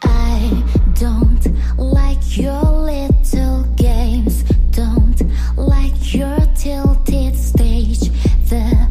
I don't like your little games, don't like your tilted stage, the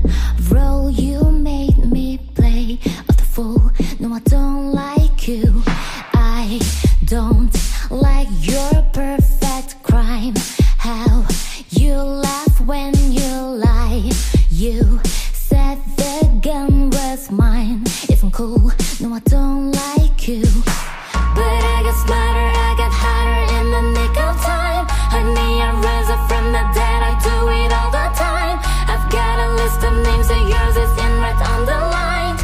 role you made me play of the fool. No, I don't like you. I don't like your perfect crime, how you laugh when you lie. You said the gun was mine. If I'm cool, no, I don't like you. But I got smarter, I got hotter in the nick of time. Honey, I rise up from the dead, I do it all the time. I've got a list of names and yours is in red underlined.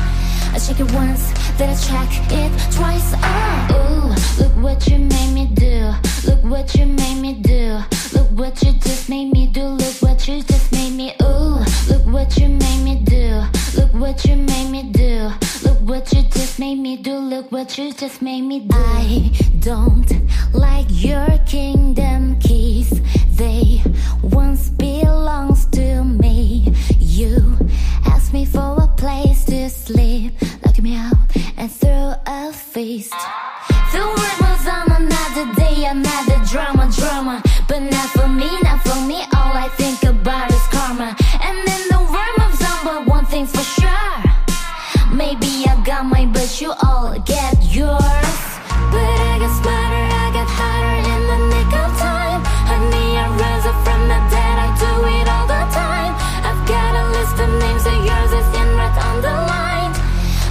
I check it once, then I check it twice. Oh, ooh, look what you made me do. Look what you made me do. Look what you just made me do. Look what you just made me. Ooh, look what you made me do. Look what you made me do. Look what you just made me do. Look what you just made me do. I don't like your kingdom keys. They once belongs to me. You asked me for a place to sleep, lock me out and throw a feast. The world was on another day, another drama. But not for me, not for me. All I think about is karma. And then the world moves on, but one thing's for sure. Maybe I got mine, but you all get yours. But I got smarter, I got hotter in the nick of time. Honey, I rise up from the dead, I do it all the time. I've got a list of names and yours is in red underlined.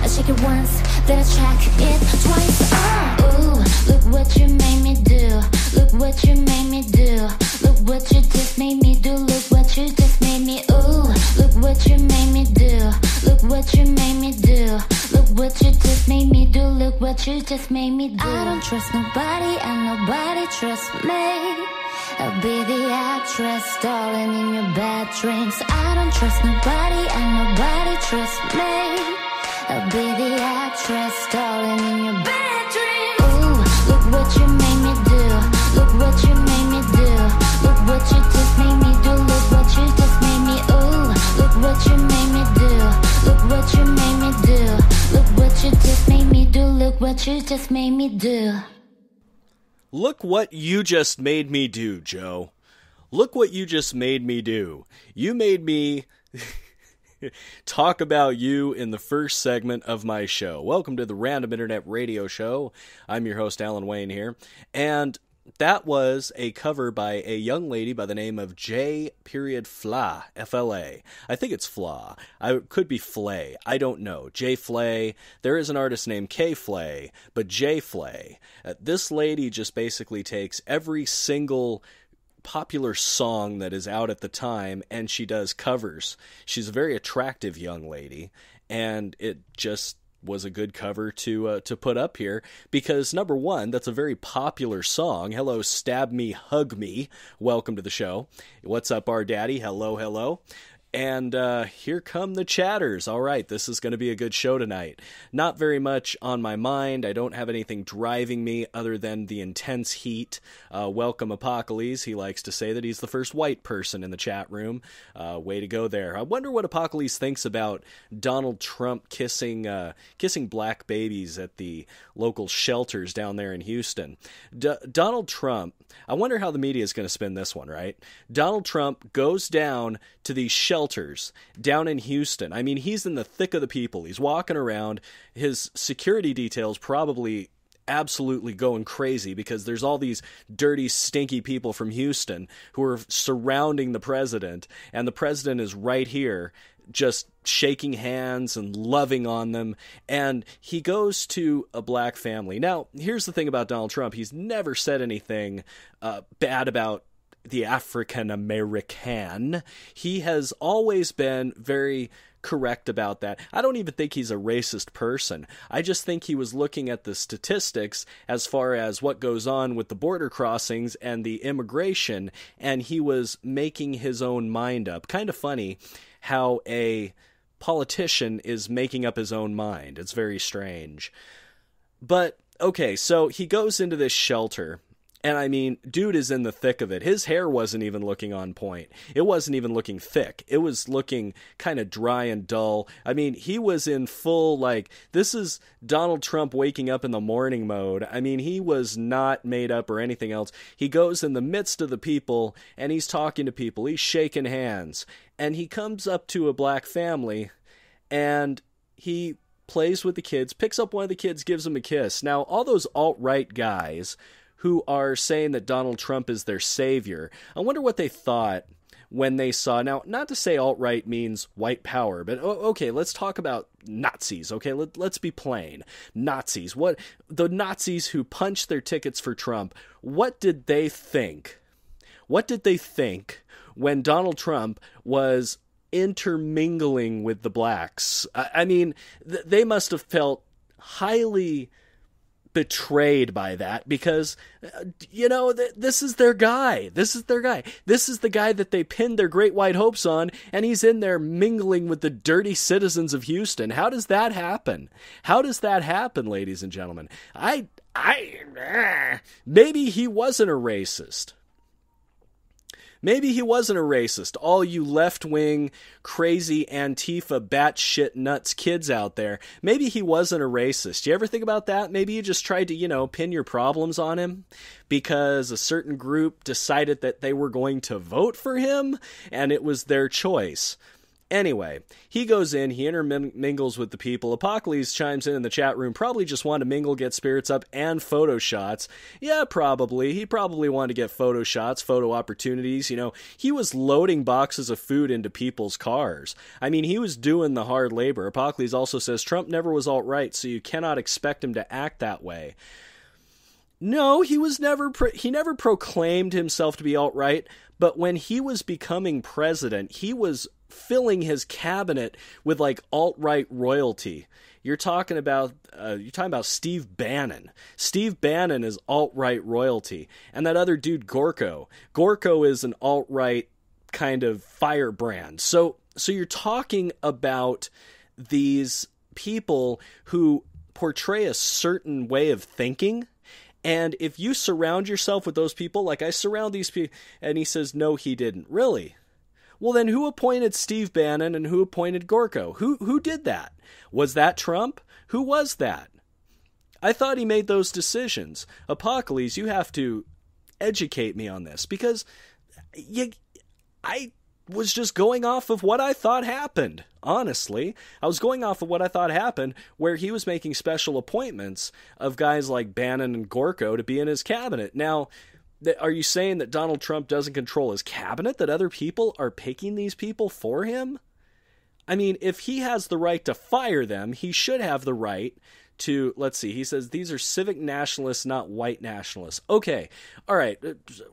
I check it once, then I check it twice. Oh, ooh, look what you made me do. Look what you made me do. Look what you just made me do. Look what you just made me. Ooh, look what you made me do. Look what you made me do. Look what you just made me do. Look what you just made me do. I don't trust nobody and nobody trusts me. I'll be the actress darling in your bad dreams. I don't trust nobody and nobody trusts me. I'll be the actress darling in your bad dreams. Ooh, look what you made me do. Look what you made me do. Look what you just made me do. Look what you just made me. Ooh, look what you made me do. Look what you made me do. Look what you just made me do. Look what you just made me do. Look what you just made me do, Joe. Look what you just made me do. You made me talk about you in the first segment of my show. Welcome to the Random Internet Radio Show. I'm your host, Alan Wayne here. And that was a cover by a young lady by the name of J. Fla, F-L-A. I think it's Fla. It could be Flay. I don't know. J. Flay. There is an artist named K. Flay, but J. Flay. This lady just basically takes every single popular song that is out at the time and she does covers. She's a very attractive young lady, and it just was a good cover to put up here because, number one, that's a very popular song. Hello, Stab Me, Hug Me. Welcome to the show. What's up, our daddy? Hello, hello. And here come the chatters. All right, this is going to be a good show tonight. Not very much on my mind. I don't have anything driving me other than the intense heat. Welcome, Apocalypse. He likes to say that he's the first white person in the chat room. Way to go there. I wonder what Apocalypse thinks about Donald Trump kissing black babies at the local shelters down there in Houston. Donald Trump, I wonder how the media is going to spin this one, right? Donald Trump goes down to these shelters down in Houston. I mean, he's in the thick of the people. He's walking around. His security details probably absolutely going crazy because there's all these dirty, stinky people from Houston who are surrounding the president, and the president is right here just shaking hands and loving on them, and he goes to a black family. Now, here's the thing about Donald Trump. He's never said anything bad about the African American. He has always been very correct about that. I don't even think he's a racist person. I just think he was looking at the statistics as far as what goes on with the border crossings and the immigration, and he was making his own mind up. Kind of funny how a politician is making up his own mind. It's very strange. But, okay, so he goes into this shelter, And I mean, dude is in the thick of it. His hair wasn't even looking on point. It wasn't even looking thick. It was looking kind of dry and dull. I mean, he was in full, like, this is Donald Trump waking up in the morning mode. I mean, he was not made up or anything else. He goes in the midst of the people, and he's talking to people. He's shaking hands. And he comes up to a black family, and he plays with the kids, picks up one of the kids, gives him a kiss. Now, all those alt-right guys who are saying that Donald Trump is their savior, I wonder what they thought when they saw, now, not to say alt-right means white power, but okay, let's talk about Nazis, okay? Let's be plain. Nazis. What the Nazis who punched their tickets for Trump, what did they think? What did they think when Donald Trump was intermingling with the blacks? I mean, they must have felt highly betrayed by that, because this is their guy. This is the guy that they pinned their great white hopes on, and he's in there mingling with the dirty citizens of Houston. How does that happen? Ladies and gentlemen? Maybe he wasn't a racist. Maybe he wasn't a racist. All you left-wing, crazy Antifa, batshit nuts kids out there, maybe he wasn't a racist. You ever think about that? Maybe you just tried to, pin your problems on him because a certain group decided that they were going to vote for him, and it was their choice. Anyway, he goes in, he intermingles with the people. Apocalypse chimes in the chat room, probably just wanted to mingle, get spirits up, and photo shots. Yeah, probably. He probably wanted to get photo shots, photo opportunities. He was loading boxes of food into people's cars. I mean, he was doing the hard labor. Apocalypse also says, Trump never was alt-right, so you cannot expect him to act that way. No, he was he never proclaimed himself to be alt-right, but when he was becoming president, he was filling his cabinet with like alt-right royalty. You're talking about Steve Bannon. Steve Bannon is alt-right royalty, and that other dude Gorko. Gorko is an alt-right kind of firebrand. So you're talking about these people who portray a certain way of thinking. And if you surround yourself with those people, like I surround these people, and he says, no, he didn't. Really? Well, then who appointed Steve Bannon and who appointed Gorko? Who did that? Was that Trump? Who was that? I thought he made those decisions. Apocalypse, you have to educate me on this, because I was just going off of what I thought happened. Honestly, I was going off of what I thought happened, where he was making special appointments of guys like Bannon and Gorko to be in his cabinet. Now, are you saying that Donald Trump doesn't control his cabinet, that other people are picking these people for him? I mean, if he has the right to fire them, he should have the right to, let's see, he says these are civic nationalists, not white nationalists. Okay, all right,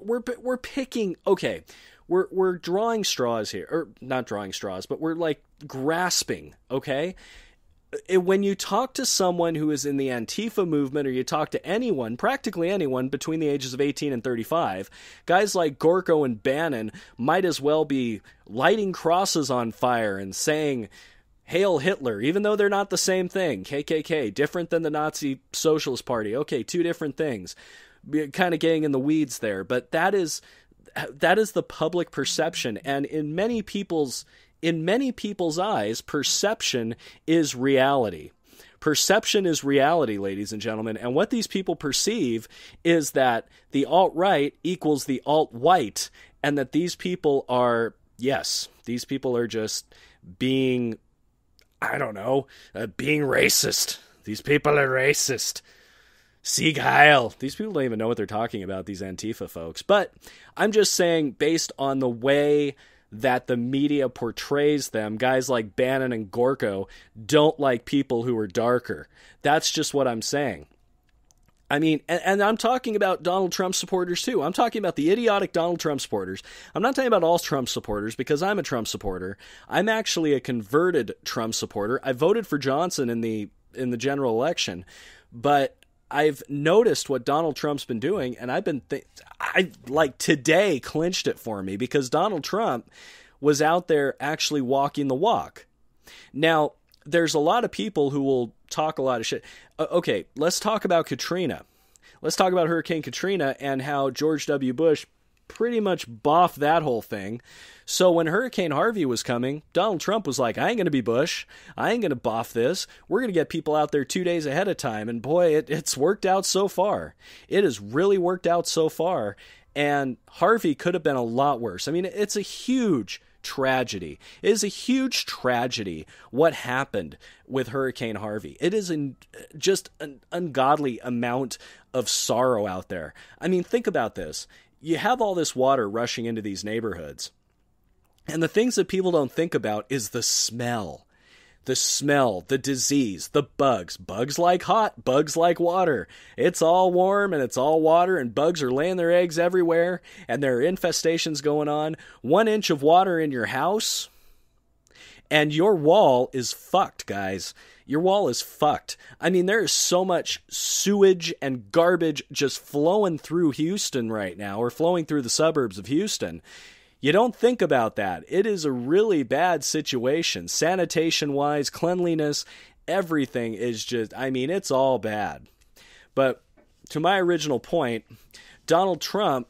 we're picking, okay, we're drawing straws here, or not drawing straws, but we're like grasping, okay? When you talk to someone who is in the Antifa movement, or you talk to anyone, practically anyone between the ages of 18 and 35, guys like Gorko and Bannon might as well be lighting crosses on fire and saying, Hail Hitler, even though they're not the same thing. KKK, different than the Nazi Socialist Party. Okay, two different things. Kind of getting in the weeds there, but that is the public perception, and in many people's eyes, perception is reality. Perception is reality, ladies and gentlemen. And what these people perceive is that the alt-right equals the alt-white, and that these people are just being, being racist. These people are racist. Sieg Heil. These people don't even know what they're talking about, these Antifa folks. But I'm just saying, based on the way that the media portrays them, guys like Bannon and Gorko don't like people who are darker. That's just what I'm saying. I mean, and I'm talking about Donald Trump supporters too. I'm talking about the idiotic Donald Trump supporters. I'm not talking about all Trump supporters, because I'm a Trump supporter. I'm actually a converted Trump supporter. I voted for Johnson in the general election, but I've noticed what Donald Trump's been doing, and today clinched it for me, because Donald Trump was out there actually walking the walk. Now, there's a lot of people who will talk a lot of shit. Okay, let's talk about Katrina. Let's talk about Hurricane Katrina and how George W. Bush pretty much boffed that whole thing. So when Hurricane Harvey was coming, Donald Trump was like, I ain't going to be Bush. I ain't going to boff this. We're going to get people out there 2 days ahead of time. And boy, it's worked out so far. It has really worked out so far. And Harvey could have been a lot worse. I mean, it's a huge tragedy. It is a huge tragedy what happened with Hurricane Harvey. It is just an ungodly amount of sorrow out there. I mean, think about this. You have all this water rushing into these neighborhoods. And the things that people don't think about is the smell. The smell, the disease, the bugs. Bugs like hot, bugs like water. It's all warm and it's all water and bugs are laying their eggs everywhere and there are infestations going on. 1 inch of water in your house and your wall is fucked, guys. Your wall is fucked. I mean, there is so much sewage and garbage just flowing through Houston right now, or flowing through the suburbs of Houston. You don't think about that. It is a really bad situation. Sanitation-wise, cleanliness, everything is just, I mean, it's all bad. But to my original point, Donald Trump,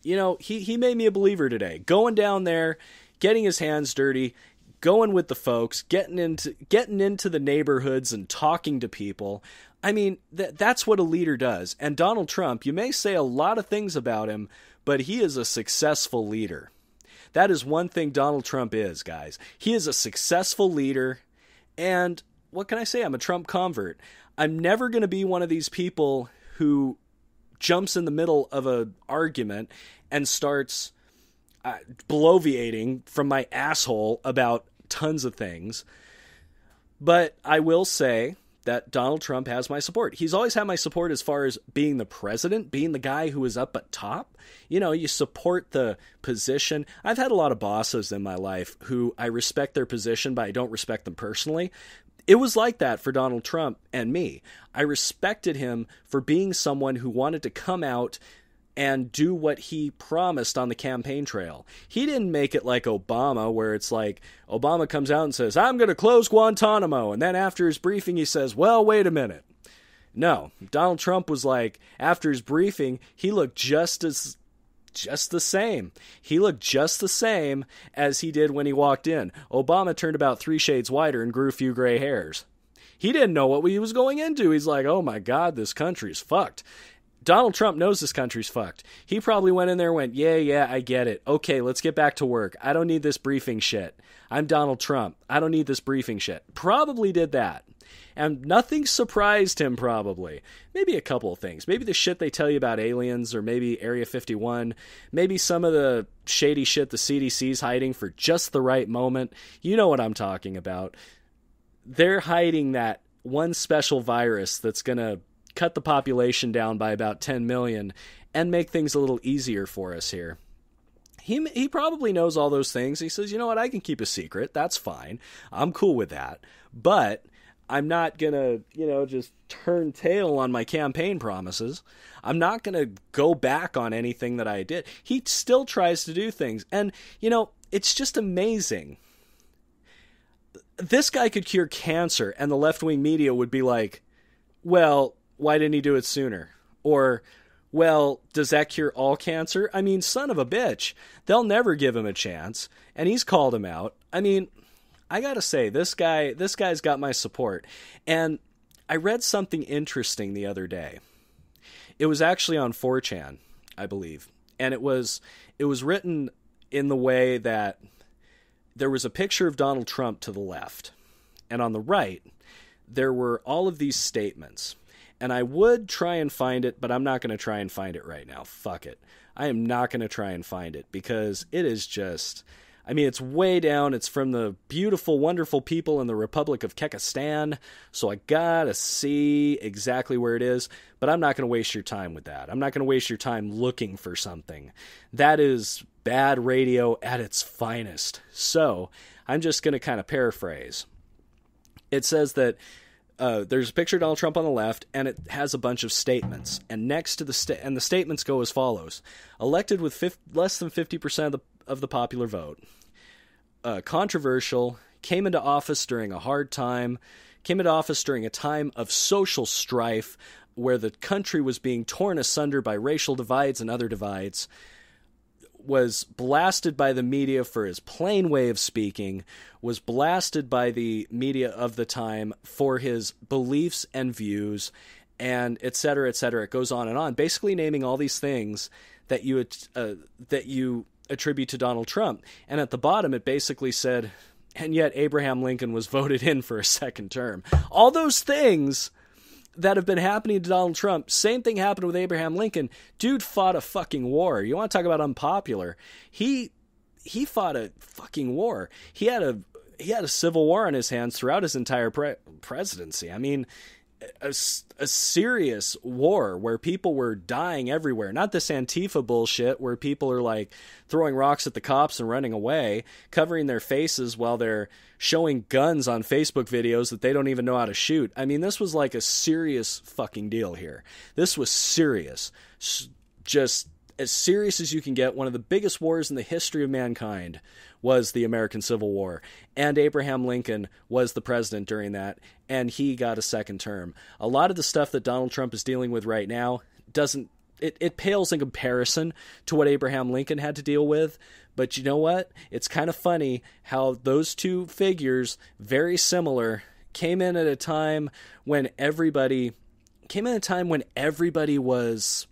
you know, he made me a believer today. Going down there, getting his hands dirty, going with the folks, getting into the neighborhoods and talking to people. I mean, that's what a leader does. And Donald Trump, you may say a lot of things about him, but he is a successful leader. That is one thing Donald Trump is, guys. He is a successful leader. And what can I say? I'm a Trump convert. I'm never going to be one of these people who jumps in the middle of an argument and starts bloviating from my asshole about tons of things. But I will say that Donald Trump has my support. He's always had my support as far as being the president, being the guy who is up at top. You know, you support the position. I've had a lot of bosses in my life who I respect their position, but I don't respect them personally. It was like that for Donald Trump and me. I respected him for being someone who wanted to come out and do what he promised on the campaign trail. He didn't make it like Obama, where it's like Obama comes out and says, I'm going to close Guantanamo. And then after his briefing, he says, well, wait a minute. No, Donald Trump was like, after his briefing, he looked just the same. He looked just the same as he did when he walked in. Obama turned about 3 shades whiter and grew a few gray hairs. He didn't know what he was going into. He's like, oh my God, this country's fucked. Donald Trump knows this country's fucked. He probably went in there and went, yeah, I get it. Okay, let's get back to work. I don't need this briefing shit. I'm Donald Trump. I don't need this briefing shit. Probably did that. And nothing surprised him, probably. Maybe a couple of things. Maybe the shit they tell you about aliens, or maybe Area 51. Maybe some of the shady shit the CDC's hiding for just the right moment. You know what I'm talking about. They're hiding that one special virus that's going to cut the population down by about 10 million and make things a little easier for us here. He probably knows all those things. He says, you know what, I can keep a secret. That's fine. I'm cool with that. But I'm not going to, just turn tail on my campaign promises. I'm not going to go back on anything that I did. He still tries to do things. And, it's just amazing. This guy could cure cancer, and the left-wing media would be like, well, why didn't he do it sooner? Or, well, does that cure all cancer? I mean, son of a bitch. They'll never give him a chance. And he's called him out. I mean, I gotta say, this guy's got my support. And I read something interesting the other day. It was actually on 4chan, I believe. And it was written in the way that there was a picture of Donald Trump to the left. And on the right, there were all of these statements. And I would try and find it, but I'm not going to try and find it right now. Fuck it. I am not going to try and find it because it is just, it's way down. It's from the beautiful, wonderful people in the Republic of Kyrgyzstan. So I got to see exactly where it is, but I'm not going to waste your time with that. I'm not going to waste your time looking for something. That is bad radio at its finest. So I'm just going to kind of paraphrase. It says that there's a picture of Donald Trump on the left, and it has a bunch of statements. And next to the statements go as follows: elected with less than 50% of the popular vote, controversial, came into office during a hard time, came into office during a time of social strife, where the country was being torn asunder by racial divides and other divides, was blasted by the media for his plain way of speaking, was blasted by the media of the time for his beliefs and views, and et cetera, et cetera. It goes on and on, basically naming all these things that you attribute to Donald Trump. And at the bottom, it basically said, and yet Abraham Lincoln was voted in for a second term. All those things that have been happening to Donald Trump, same thing happened with Abraham Lincoln. Dude fought a fucking war. You want to talk about unpopular? He fought a fucking war. He had a civil war on his hands throughout his entire presidency. I mean, a serious war where people were dying everywhere. Not this Antifa bullshit where people are like throwing rocks at the cops and running away, covering their faces while they're showing guns on Facebook videos that they don't even know how to shoot. I mean, this was like a serious fucking deal here. This was serious. Just as serious as you can get. One of the biggest wars in the history of mankind was the American Civil War. And Abraham Lincoln was the president during that, and he got a second term. A lot of the stuff that Donald Trump is dealing with right now it pales in comparison to what Abraham Lincoln had to deal with. But you know what? It's kind of funny how those two figures, very similar, came in at a time when everybody was,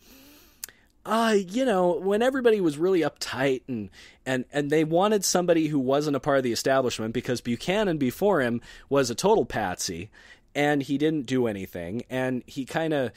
when everybody was really uptight and they wanted somebody who wasn't a part of the establishment, because Buchanan before him was a total patsy and he didn't do anything, and he waffled,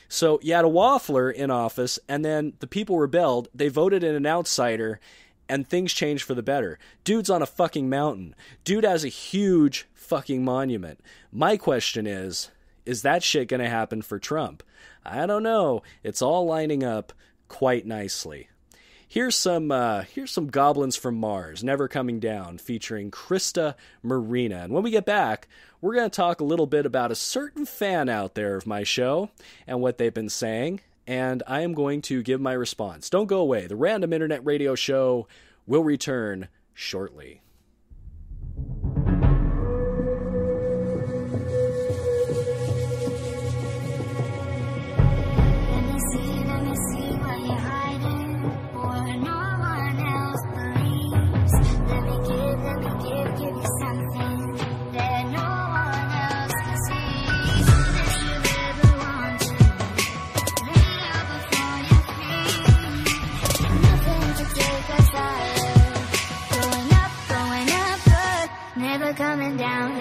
So you had a waffler in office, and then the people rebelled. They voted in an outsider, and things changed for the better. Dude's on a fucking mountain. Dude has a huge fucking monument. My question is that shit going to happen for Trump? I don't know. It's all lining up quite nicely. Here's some Goblins from Mars, Never Coming Down, featuring Krista Marina. And when we get back, we're going to talk a little bit about a certain fan out there of my show and what they've been saying, and I am going to give my response. Don't go away. The Random Internet Radio Show will return shortly. Coming down.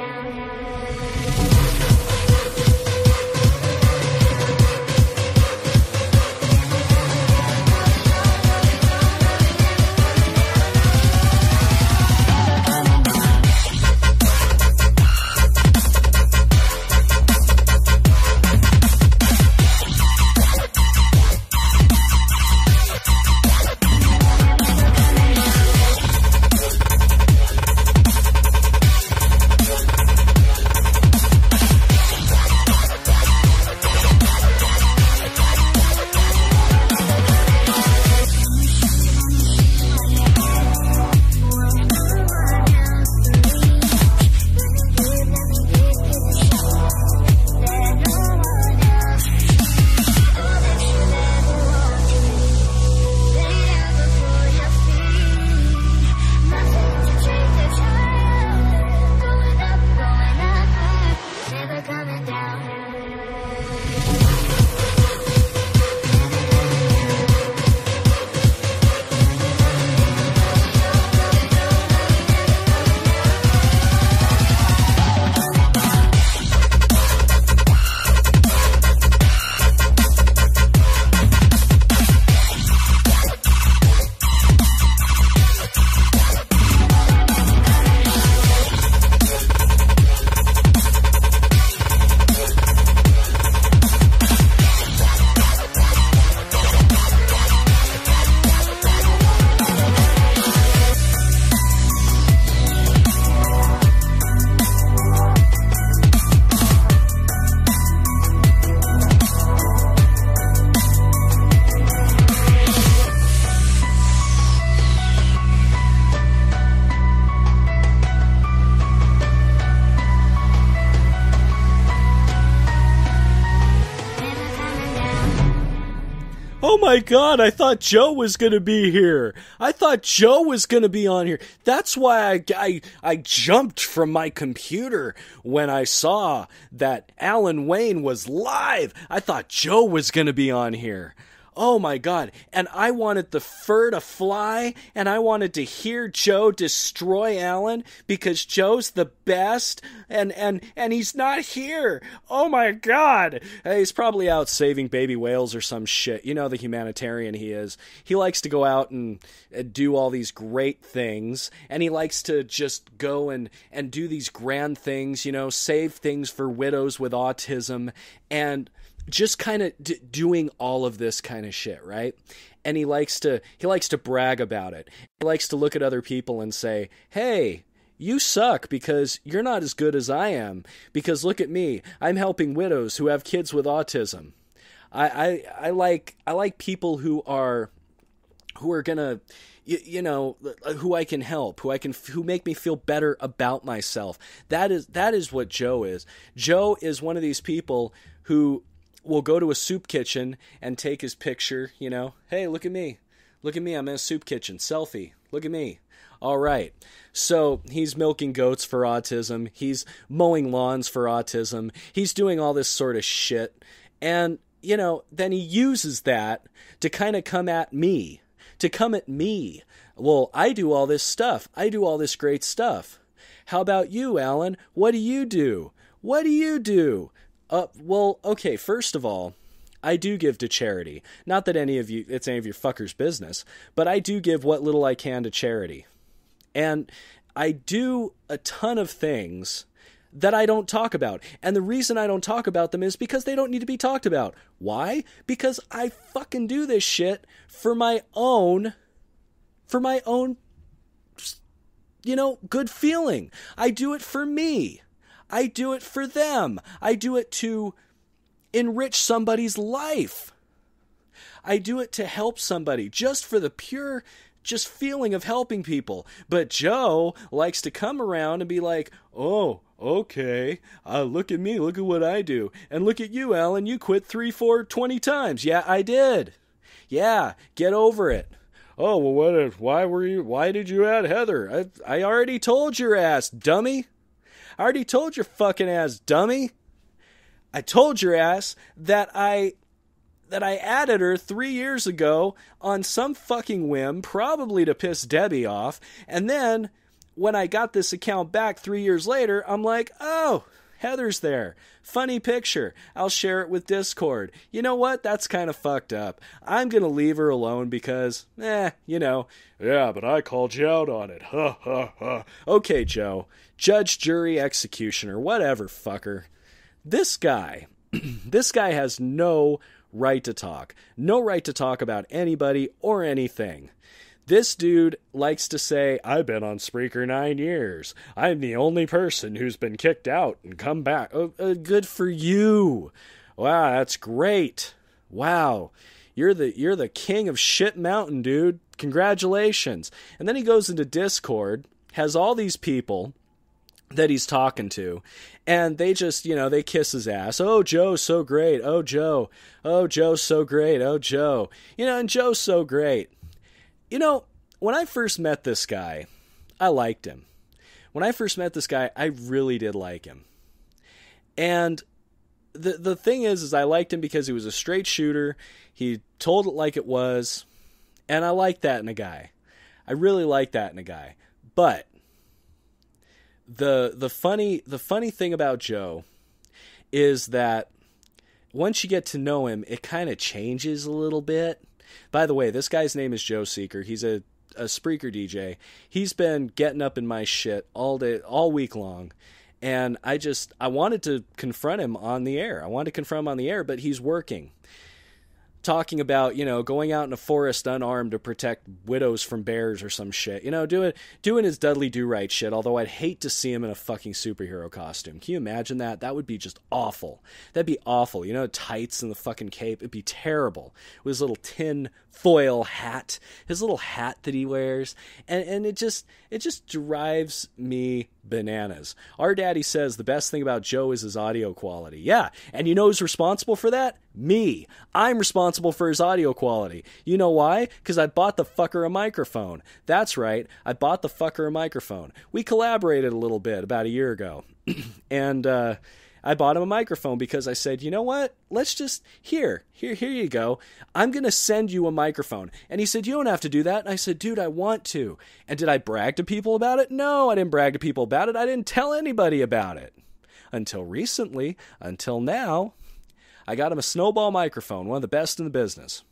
Oh my God, I thought Joe was going to be here. I thought Joe was going to be on here. That's why I jumped from my computer when I saw that Alan Wayne was live. I thought Joe was going to be on here. Oh my God. And I wanted the fur to fly, and I wanted to hear Joe destroy Alan because Joe's the best, and he's not here. Oh my God. He's probably out saving baby whales or some shit. You know the humanitarian he is. He likes to go out and do all these great things, and he likes to just go and do these grand things, you know, save things for widows with autism, and just kind of doing all of this kind of shit, right? And he likes to brag about it. He likes to look at other people and say, hey, you suck because you're not as good as I am. Because look at me, I'm helping widows who have kids with autism. I like people who are gonna, you know, who I can help, who make me feel better about myself. That is what Joe is. Joe is one of these people who will go to a soup kitchen and take his picture, you know. Hey, look at me. Look at me. I'm in a soup kitchen. Selfie. Look at me. All right. So he's milking goats for autism. He's mowing lawns for autism. He's doing all this sort of shit. And, you know, then he uses that to kind of come at me. Well, I do all this stuff. I do all this great stuff. How about you, Alan? What do you do? Well, okay, first of all, I do give to charity. Not that it's any of your fuckers' business, but I do give what little I can to charity. And I do a ton of things that I don't talk about. And the reason I don't talk about them is because they don't need to be talked about. Why? Because I fucking do this shit for my own, you know, good feeling. I do it for me. I do it for them. I do it to enrich somebody's life. I do it to help somebody just for the pure just feeling of helping people. But Joe likes to come around and be like, oh, okay, look at me, look at what I do. And look at you, Alan, you quit 3, 4, 20 times. Yeah, I did. Yeah, get over it. Oh, well, why did you add Heather? I already told your ass, dummy. I already told your fucking ass, dummy. I told your ass that I added her 3 years ago on some fucking whim, probably to piss Debbie off. And then when I got this account back 3 years later, I'm like, oh, Heather's there. Funny picture. I'll share it with Discord. You know what? That's kind of fucked up. I'm going to leave her alone because, you know. Yeah, but I called you out on it. Ha, ha, ha. Okay, Joe. Judge, jury, executioner, whatever, fucker. This guy has no right to talk. No right to talk about anybody or anything. This dude likes to say, I've been on Spreaker 9 years. I'm the only person who's been kicked out and come back. Oh, good for you. Wow, that's great. Wow. You're the king of shit mountain, dude. Congratulations. And then he goes into Discord, has all these people that he's talking to, and they just, you know, they kiss his ass. Oh, Joe's so great. Oh, Joe. Oh, Joe's so great. Oh, Joe. You know, and Joe's so great. You know, when I first met this guy, I liked him. When I first met this guy, I really did like him. And the thing is I liked him because he was a straight shooter. He told it like it was. And I like that in a guy. I really like that in a guy. But the funny thing about Joe is that once you get to know him, it kind of changes a little bit. By the way, this guy's name is Joe Seeker. He's a Spreaker DJ. He's been getting up in my shit all day, all week long. And I wanted to confront him on the air. But he's working. Talking about, you know, going out in a forest unarmed to protect widows from bears or some shit. You know, doing his Dudley Do-Right shit, although I'd hate to see him in a fucking superhero costume. Can you imagine that? That would be just awful. That'd be awful. You know, tights and the fucking cape. It'd be terrible. With his little tin foil hat. His little hat that he wears. And it just drives me bananas. Our daddy says the best thing about Joe is his audio quality. Yeah, and you know who's responsible for that? Me. I'm responsible for his audio quality. You know why? Because I bought the fucker a microphone. That's right, I bought the fucker a microphone. We collaborated a little bit about a year ago. And I bought him a microphone because I said, you know what? Let's just, here you go. I'm going to send you a microphone. And he said, you don't have to do that. And I said, dude, I want to. And did I brag to people about it? No, I didn't brag to people about it. I didn't tell anybody about it. Until recently, until now, I got him a Snowball microphone, one of the best in the business.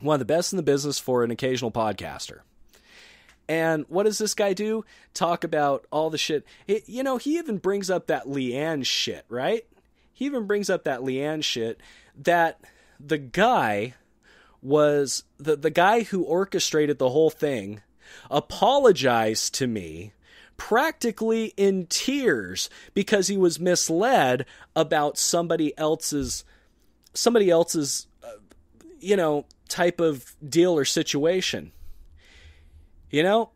One of the best in the business for an occasional podcaster. And what does this guy do? Talk about all the shit. He even brings up that Leanne shit, right? He even brings up that Leanne shit that the guy was, the guy who orchestrated the whole thing apologized to me practically in tears because he was misled about somebody else's type of deal or situation. You know,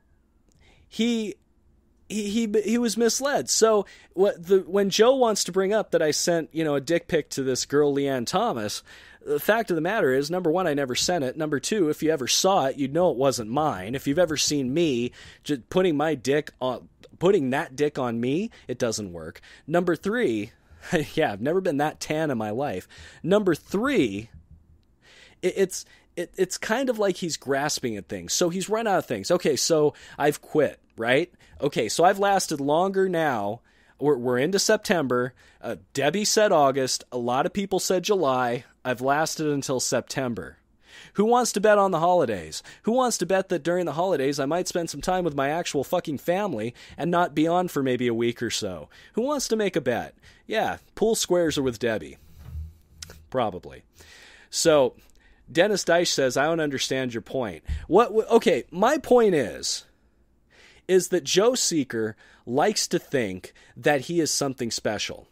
he was misled. So when Joe wants to bring up that I sent, a dick pic to this girl, Leanne Thomas, the fact of the matter is, number one, I never sent it. Number two, if you ever saw it, you'd know it wasn't mine. If you've ever seen me just putting that dick on me, it doesn't work. Number three, yeah, I've never been that tan in my life. Number three, it's kind of like he's grasping at things. So he's run out of things. Okay, so I've quit, right? Okay, so I've lasted longer now. We're into September. Debbie said August. A lot of people said July. I've lasted until September. Who wants to bet on the holidays? Who wants to bet that during the holidays I might spend some time with my actual fucking family and not be on for maybe a week or so? Who wants to make a bet? Yeah, pool squares are with Debbie. Probably. So Dennis Deich says, I don't understand your point. Okay, my point is that Joe Seeker likes to think that he is something special.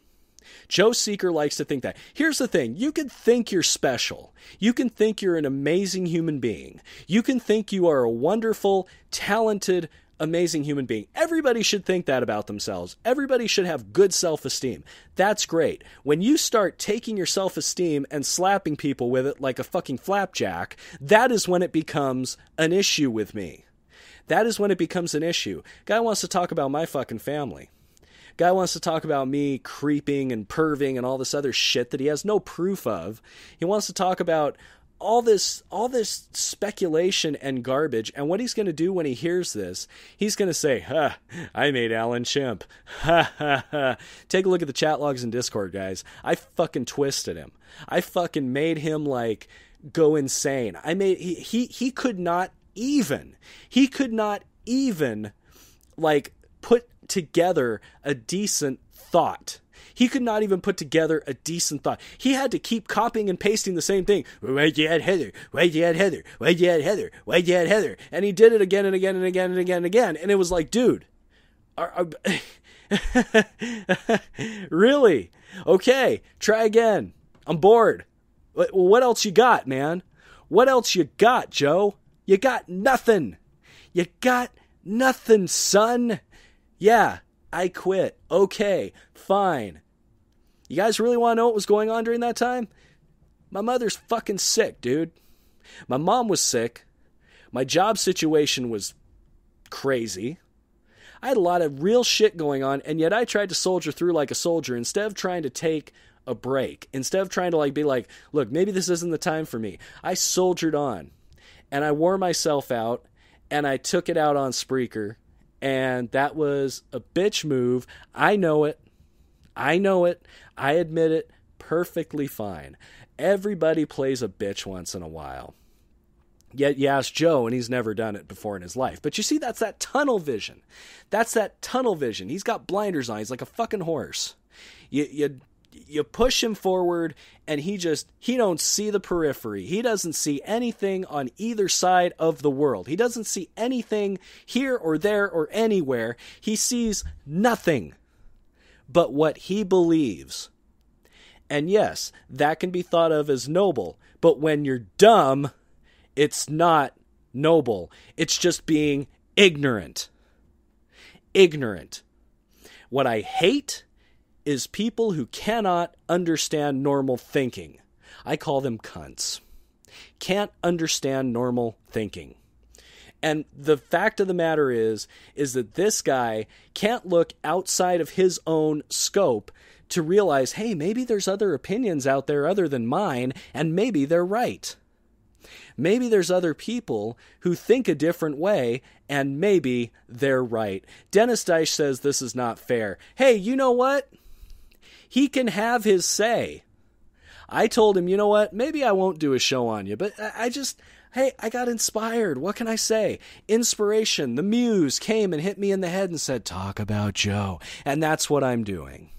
Joe Seeker likes to think that. Here's the thing. You can think you're special. You can think you're an amazing human being. You can think you are a wonderful, talented, amazing human being. Everybody should think that about themselves. Everybody should have good self-esteem. That's great. When you start taking your self-esteem and slapping people with it like a fucking flapjack, that is when it becomes an issue with me. That is when it becomes an issue. Guy wants to talk about my fucking family. Guy wants to talk about me creeping and perving and all this other shit that he has no proof of. He wants to talk about all this speculation and garbage, and what he's going to do when he hears this, he's going to say, I made Alan Chimp. Take a look at the chat logs in Discord, guys. I fucking twisted him. I fucking made him, go insane. He could not even, put together a decent thought. He could not even put together a decent thought. He had to keep copying and pasting the same thing. Where'd you at Heather? Where'd you at Heather? Where'd you at Heather? Where'd you at Heather? And he did it again and again and again and again and again. And it was like, dude, really? Okay, try again. I'm bored. What else you got, man? What else you got, Joe? You got nothing. You got nothing, son. Yeah, I quit. Okay, fine. You guys really want to know what was going on during that time? My mother's fucking sick, dude. My mom was sick. My job situation was crazy. I had a lot of real shit going on, and yet I tried to soldier through like a soldier instead of trying to take a break. Instead of trying to be like, look, maybe this isn't the time for me. I soldiered on, and I wore myself out, and I took it out on Spreaker. And that was a bitch move. I know it. I admit it perfectly fine. Everybody plays a bitch once in a while. Yet you ask Joe, and he's never done it before in his life. But you see, that's that tunnel vision. He's got blinders on. He's like a fucking horse. You push him forward, and he don't see the periphery. He doesn't see anything on either side of the world. He doesn't see anything here or there or anywhere. He sees nothing but what he believes. And yes, that can be thought of as noble, but when you're dumb, it's not noble. It's just being ignorant. ignorant. What I hate is people who cannot understand normal thinking. I call them cunts. Can't understand normal thinking. And the fact of the matter is that this guy can't look outside of his own scope to realize, hey, maybe there's other opinions out there other than mine, and maybe they're right. Maybe there's other people who think a different way, and maybe they're right. Dennis Deich says this is not fair. Hey, you know what? He can have his say. I told him, you know what? Maybe I won't do a show on you, but hey, I got inspired. What can I say? Inspiration. The muse came and hit me in the head and said, talk about Joe. And that's what I'm doing.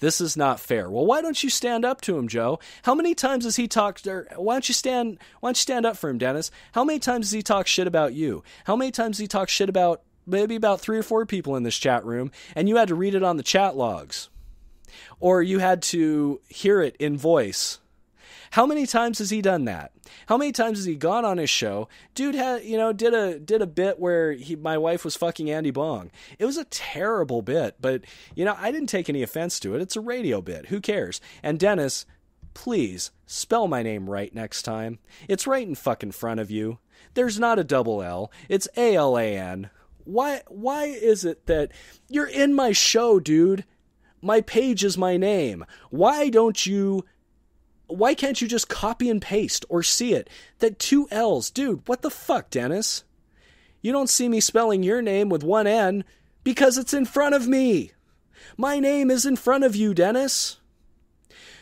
This is not fair. Well, why don't you stand up to him, Joe? How many times has he talked, or why don't you stand up for him, Dennis? How many times has he talked shit about you? How many times has he talked shit about maybe about 3 or 4 people in this chat room, and you had to read it on the chat logs? Or you had to hear it in voice? How many times has he done that? How many times has he gone on his show? Dude did a bit where my wife was fucking Andy Bong. It was a terrible bit, but I didn't take any offense to it. It's a radio bit. Who cares? And Dennis, please spell my name right next time. It's right in fucking front of you. There's not a double L. It's ALAN. Why is it that you're in my show, dude? My page is my name. Why can't you just copy and paste or see it? That 2 L's. Dude, what the fuck, Dennis? You don't see me spelling your name with 1 N because it's in front of me. My name is in front of you, Dennis.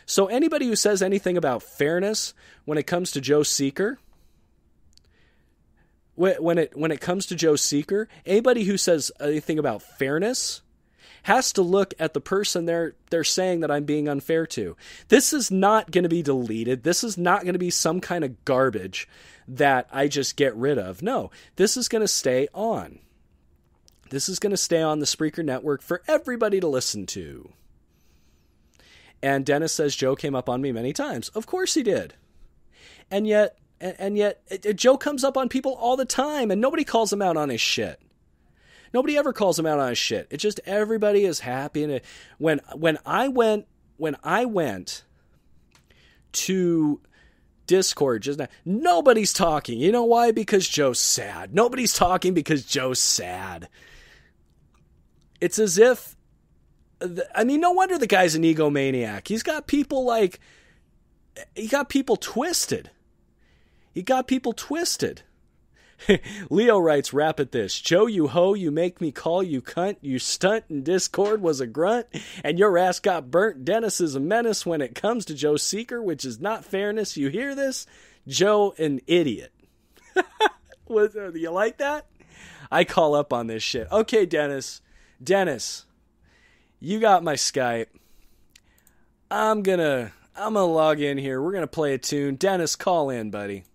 So anybody who says anything about fairness when it comes to Joe Seeker, when it comes to Joe Seeker, anybody who says anything about fairness has to look at the person they're saying that I'm being unfair to. This is not going to be deleted. This is not going to be some kind of garbage that I just get rid of. No, this is going to stay on. This is going to stay on the Spreaker network for everybody to listen to. And Dennis says Joe came up on me many times. Of course he did. And yet Joe comes up on people all the time, and nobody calls him out on his shit. Nobody ever calls him out on his shit. It's just everybody is happy. And when I went to Discord just now, nobody's talking. You know why? Because Joe's sad. Nobody's talking because Joe's sad. It's as if, no wonder the guy's an egomaniac. He got people twisted. He got people twisted. Leo writes, rap at this. Joe, you hoe, you make me call you cunt, you stunt in Discord was a grunt, and your ass got burnt. Dennis is a menace when it comes to Joe Seeker, which is not fairness. You hear this? Joe, an idiot. Do you like that? I call up on this shit. Okay, Dennis, you got my Skype. I'm gonna log in here. We're gonna play a tune. Dennis, call in, buddy.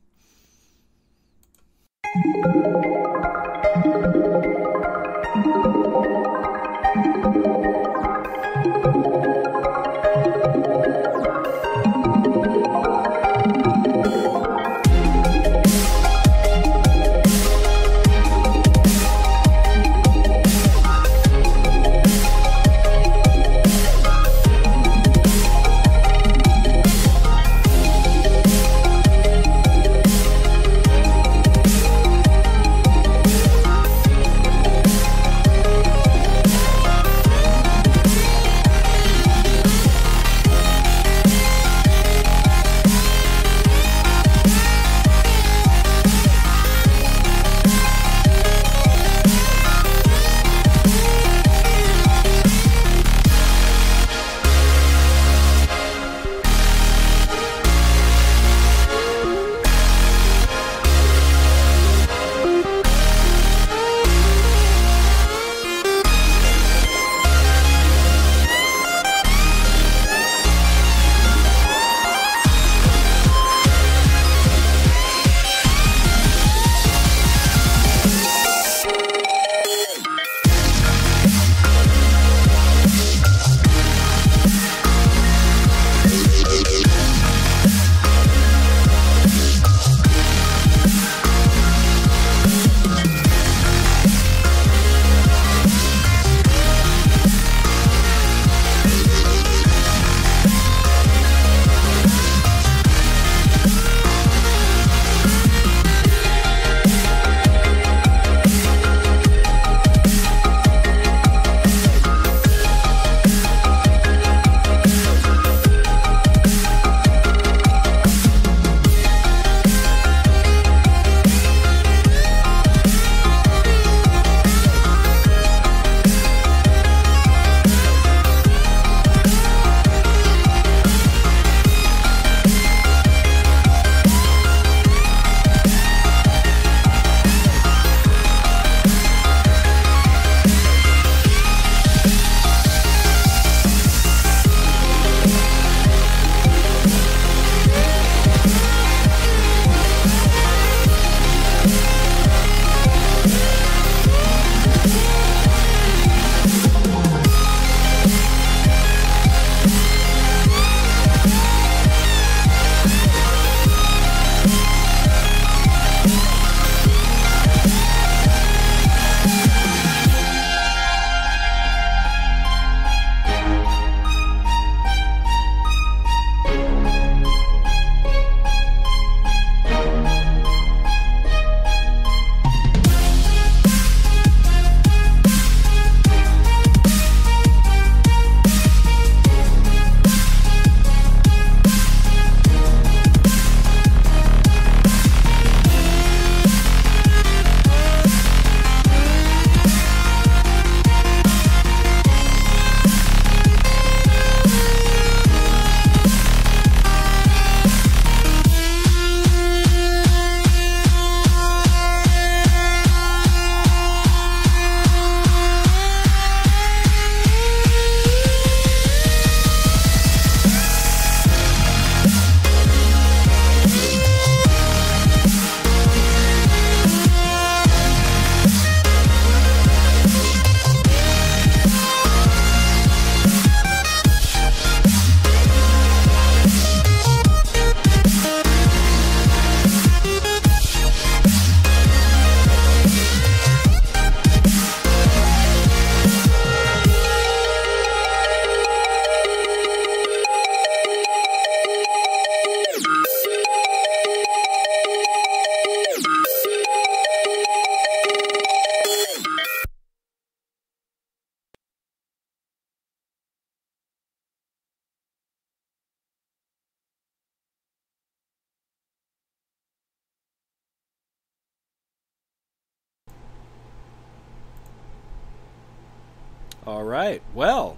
All right. Well,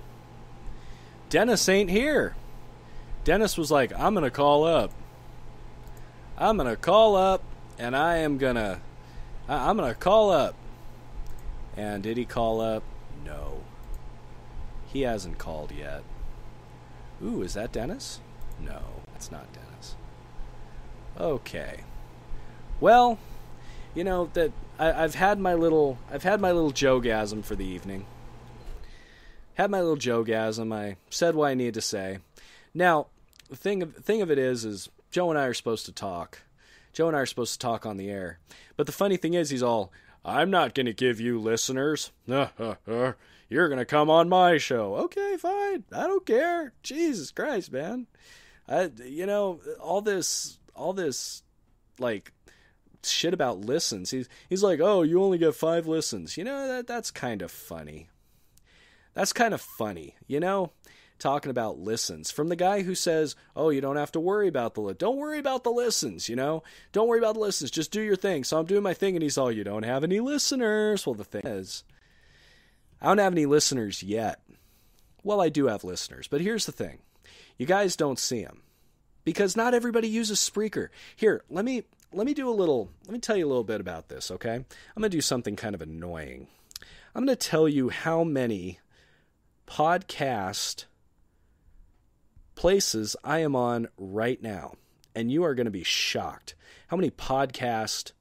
Dennis ain't here. Dennis was like, I'm going to call up. I'm going to call up, and I'm going to call up. And did he call up? No. He hasn't called yet. Ooh, is that Dennis? No, that's not Dennis. Okay. Well, you know that I've had my little Joe-gasm for the evening. Had my little Joe-gasm. I said what I needed to say. Now, the thing of it is Joe and I are supposed to talk. Joe and I are supposed to talk on the air. But the funny thing is, he's all, I'm not going to give you listeners. You're going to come on my show. Okay, fine. I don't care. Jesus Christ, man. All this like shit about listens. He's like, oh, you only get 5 listens. You know, that's kind of funny. That's kind of funny, you know, talking about listens from the guy who says, oh, you don't have to worry about don't worry about the listens, you know, don't worry about the listens. Just do your thing. So I'm doing my thing. And he's all, you don't have any listeners. Well, the thing is, I don't have any listeners yet. Well, I do have listeners, but here's the thing. You guys don't see them because not everybody uses Spreaker. Here, let me tell you a little bit about this, okay? I'm going to do something kind of annoying. I'm going to tell you how many podcast places I am on right now, and you are going to be shocked how many podcast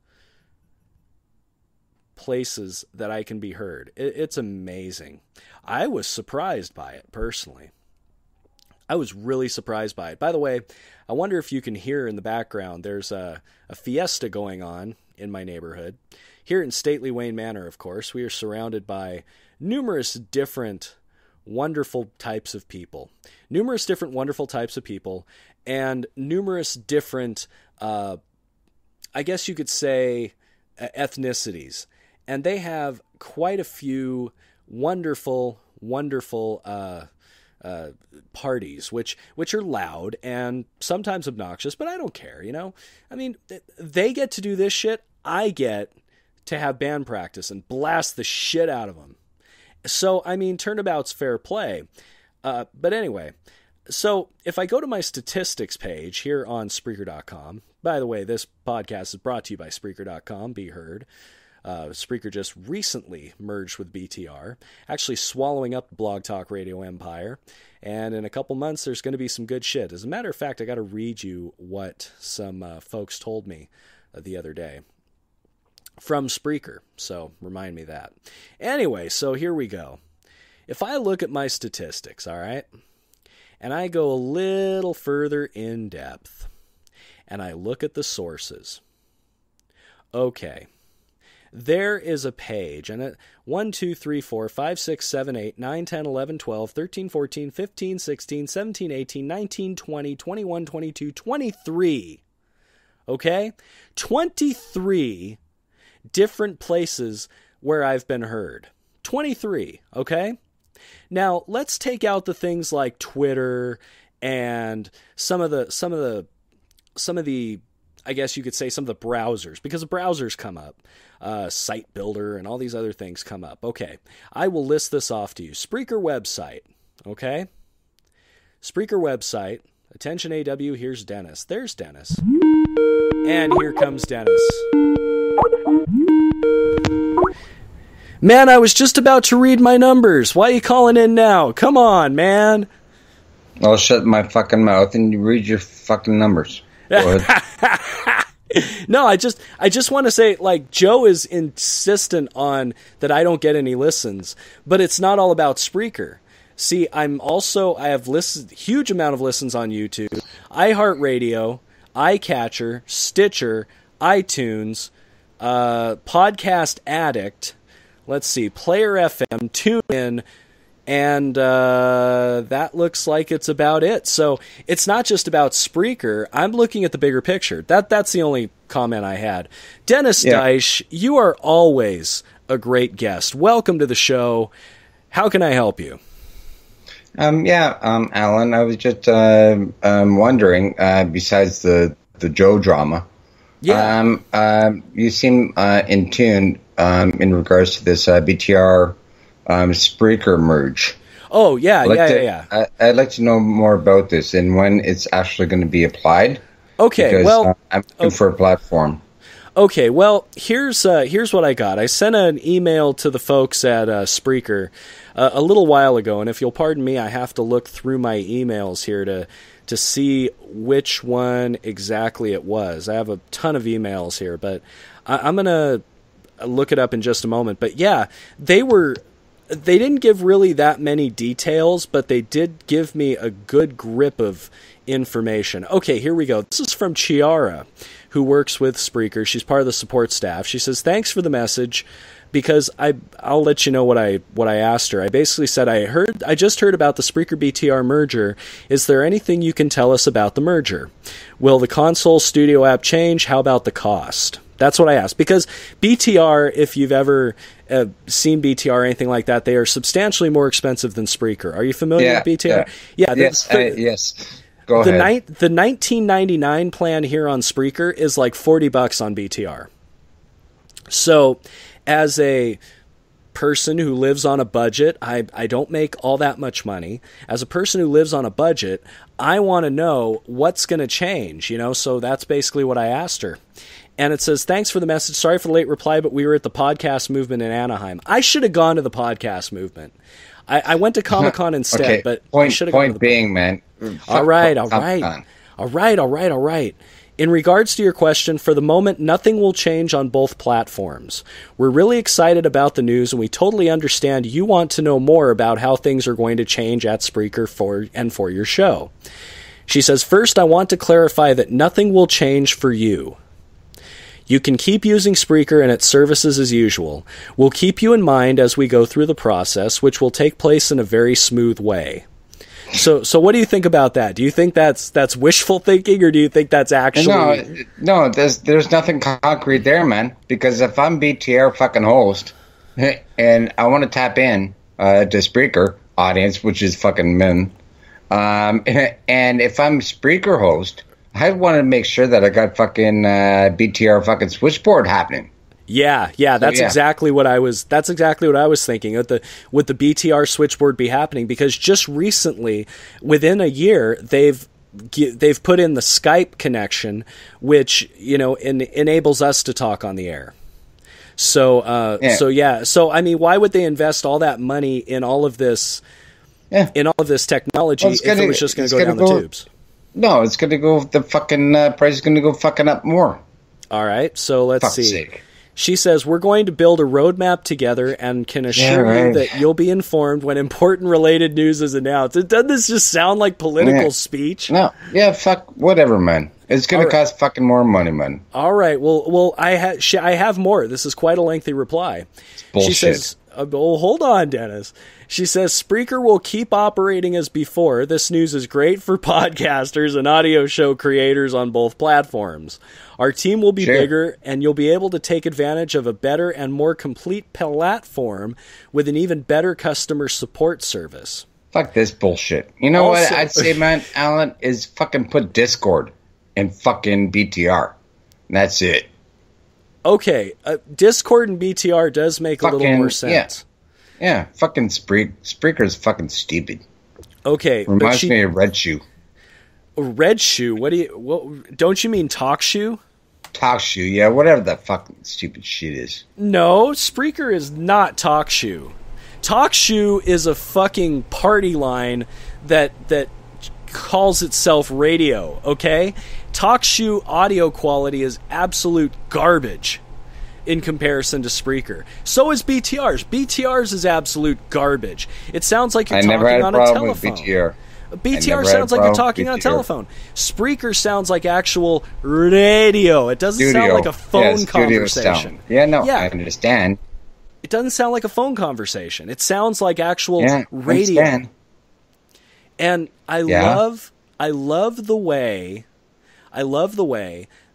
places that I can be heard. It's amazing. I was surprised by it personally. I was really surprised by it. By the way, I wonder if you can hear in the background, there's a fiesta going on in my neighborhood. Here in stately Wayne Manor, of course, we are surrounded by numerous different wonderful types of people. Numerous different wonderful types of people, and numerous different, I guess you could say, ethnicities. And they have quite a few wonderful parties, which are loud and sometimes obnoxious, but I don't care, you know? I mean, they get to do this shit. I get to have band practice and blast the shit out of them. So, I mean, turnabout's fair play. But anyway, so if I go to my statistics page here on Spreaker.com, by the way, this podcast is brought to you by Spreaker.com, be heard. Spreaker just recently merged with BTR, actually swallowing up the Blog Talk Radio empire. And in a couple months, there's going to be some good shit. As a matter of fact, I got to read you what some folks told me the other day from Spreaker. So remind me that. Anyway, so here we go. If I look at my statistics, all right, and I go a little further in depth, and I look at the sources. Okay. There is a page, and 1, 2, 3, 4, 5, 6, 7, 8, 9, 10, 11, 12, 13, 14, 15, 16, 17, 18, 19, 20, 21, 22, 23. Okay? 23 different places where I've been heard. 23, okay? Now, let's take out the things like Twitter and some of the I guess you could say some of the browsers, because the browsers come up. Site Builder and all these other things come up. Okay, I will list this off to you. Spreaker website, okay? Spreaker website. Attention AW, here's Dennis. There's Dennis. And here comes Dennis. Man, I was just about to read my numbers. Why are you calling in now? Come on, man. I'll shut my fucking mouth and you read your fucking numbers. Go ahead. No, I just want to say, like, Joe is insistent on that I don't get any listens, but it's not all about Spreaker. See, I have huge amount of listens on YouTube, iHeartRadio, iCatcher, Stitcher, iTunes, Podcast Addict, let's see, Player FM, TuneIn, and that looks like it's about it. So it's not just about Spreaker. I'm looking at the bigger picture. That's the only comment I had. Dennis Deich, you are always a great guest. Welcome to the show. How can I help you? Alan, I was just wondering, besides the Joe drama, you seem in tune in regards to this BTR Spreaker merge. Oh, yeah. I'd like to know more about this and when it's actually going to be applied. Okay, because, well... I'm looking for a platform. Okay, well, here's what I got. I sent an email to the folks at Spreaker a little while ago, and if you'll pardon me, I have to look through my emails here to see which one exactly it was. I have a ton of emails here, but I'm going to look it up in just a moment. But yeah, they didn't give really that many details, but they did give me a good grip of information. Okay, here we go. This is from Chiara, who works with Spreaker. She's part of the support staff. She says, "Thanks for the message, because I'll let you know what I asked her. I basically said, I just heard about the Spreaker BTR merger. Is there anything you can tell us about the merger? Will the console studio app change? How about the cost?" That's what I asked, because BTR, if you've ever seen BTR or anything like that, they are substantially more expensive than Spreaker. Are you familiar with BTR? Yeah. Yes. Go ahead. The $19.99 plan here on Spreaker is like $40 on BTR. So, as a person who lives on a budget, I don't make all that much money. As a person who lives on a budget, I want to know what's going to change, so that's basically what I asked her. And it says, "Thanks for the message. Sorry for the late reply, but we were at the podcast movement in Anaheim." I should have gone to the podcast movement. I went to Comic-Con instead, okay. but point, I should have gone to the being, man. All right. In regards to your question, for the moment, nothing will change on both platforms. We're really excited about the news, and we totally understand you want to know more about how things are going to change at Spreaker for your show. She says, "First, I want to clarify that nothing will change for you. You can keep using Spreaker and its services as usual. We'll keep you in mind as we go through the process, which will take place in a very smooth way." So what do you think about that? Do you think that's wishful thinking, or do you think that's actually... No, there's nothing concrete there, man. Because if I'm BTR fucking host and I want to tap in to Spreaker audience, which is fucking men, and if I'm Spreaker host, I want to make sure that I got fucking BTR fucking switchboard happening. Yeah, that's exactly what I was thinking. Would the BTR switchboard be happening? Because just recently, within a year, they've put in the Skype connection, which enables us to talk on the air. So I mean, why would they invest all that money in all of this technology if it was just going to go down the tubes? No, it's going to go. The fucking price is going to go fucking up more. All right, so let's see. Sake. She says, "We're going to build a roadmap together and can assure you that you'll be informed when important related news is announced." Doesn't this just sound like political speech? No. Yeah, fuck, whatever, man. It's going to cost fucking more money, man. All right. Well, I have more. This is quite a lengthy reply. It's bullshit. She says, hold on, Dennis. She says, "Spreaker will keep operating as before. This news is great for podcasters and audio show creators on both platforms. Our team will be bigger, and you'll be able to take advantage of a better and more complete platform with an even better customer support service." Fuck this bullshit. You know what I'd say, man, Alan, is fucking put Discord in fucking BTR. And that's it. Okay, Discord and BTR does make a little more sense. Yeah, fucking Spreaker is fucking stupid. Okay, reminds me of Red Shoe. Red Shoe? Don't you mean Talk Shoe? Talk Shoe, yeah, whatever that fucking stupid shit is. No, Spreaker is not Talk Shoe. Talk Shoe is a fucking party line that calls itself radio, okay? Talk Shoe audio quality is absolute garbage in comparison to Spreaker. So is BTR's. BTR's is absolute garbage. It sounds like you're talking on a telephone. BTR sounds like you're talking on a telephone. Spreaker sounds like actual radio. It doesn't sound like a phone conversation. I understand. It doesn't sound like a phone conversation. It sounds like actual radio. Understand. And I love the way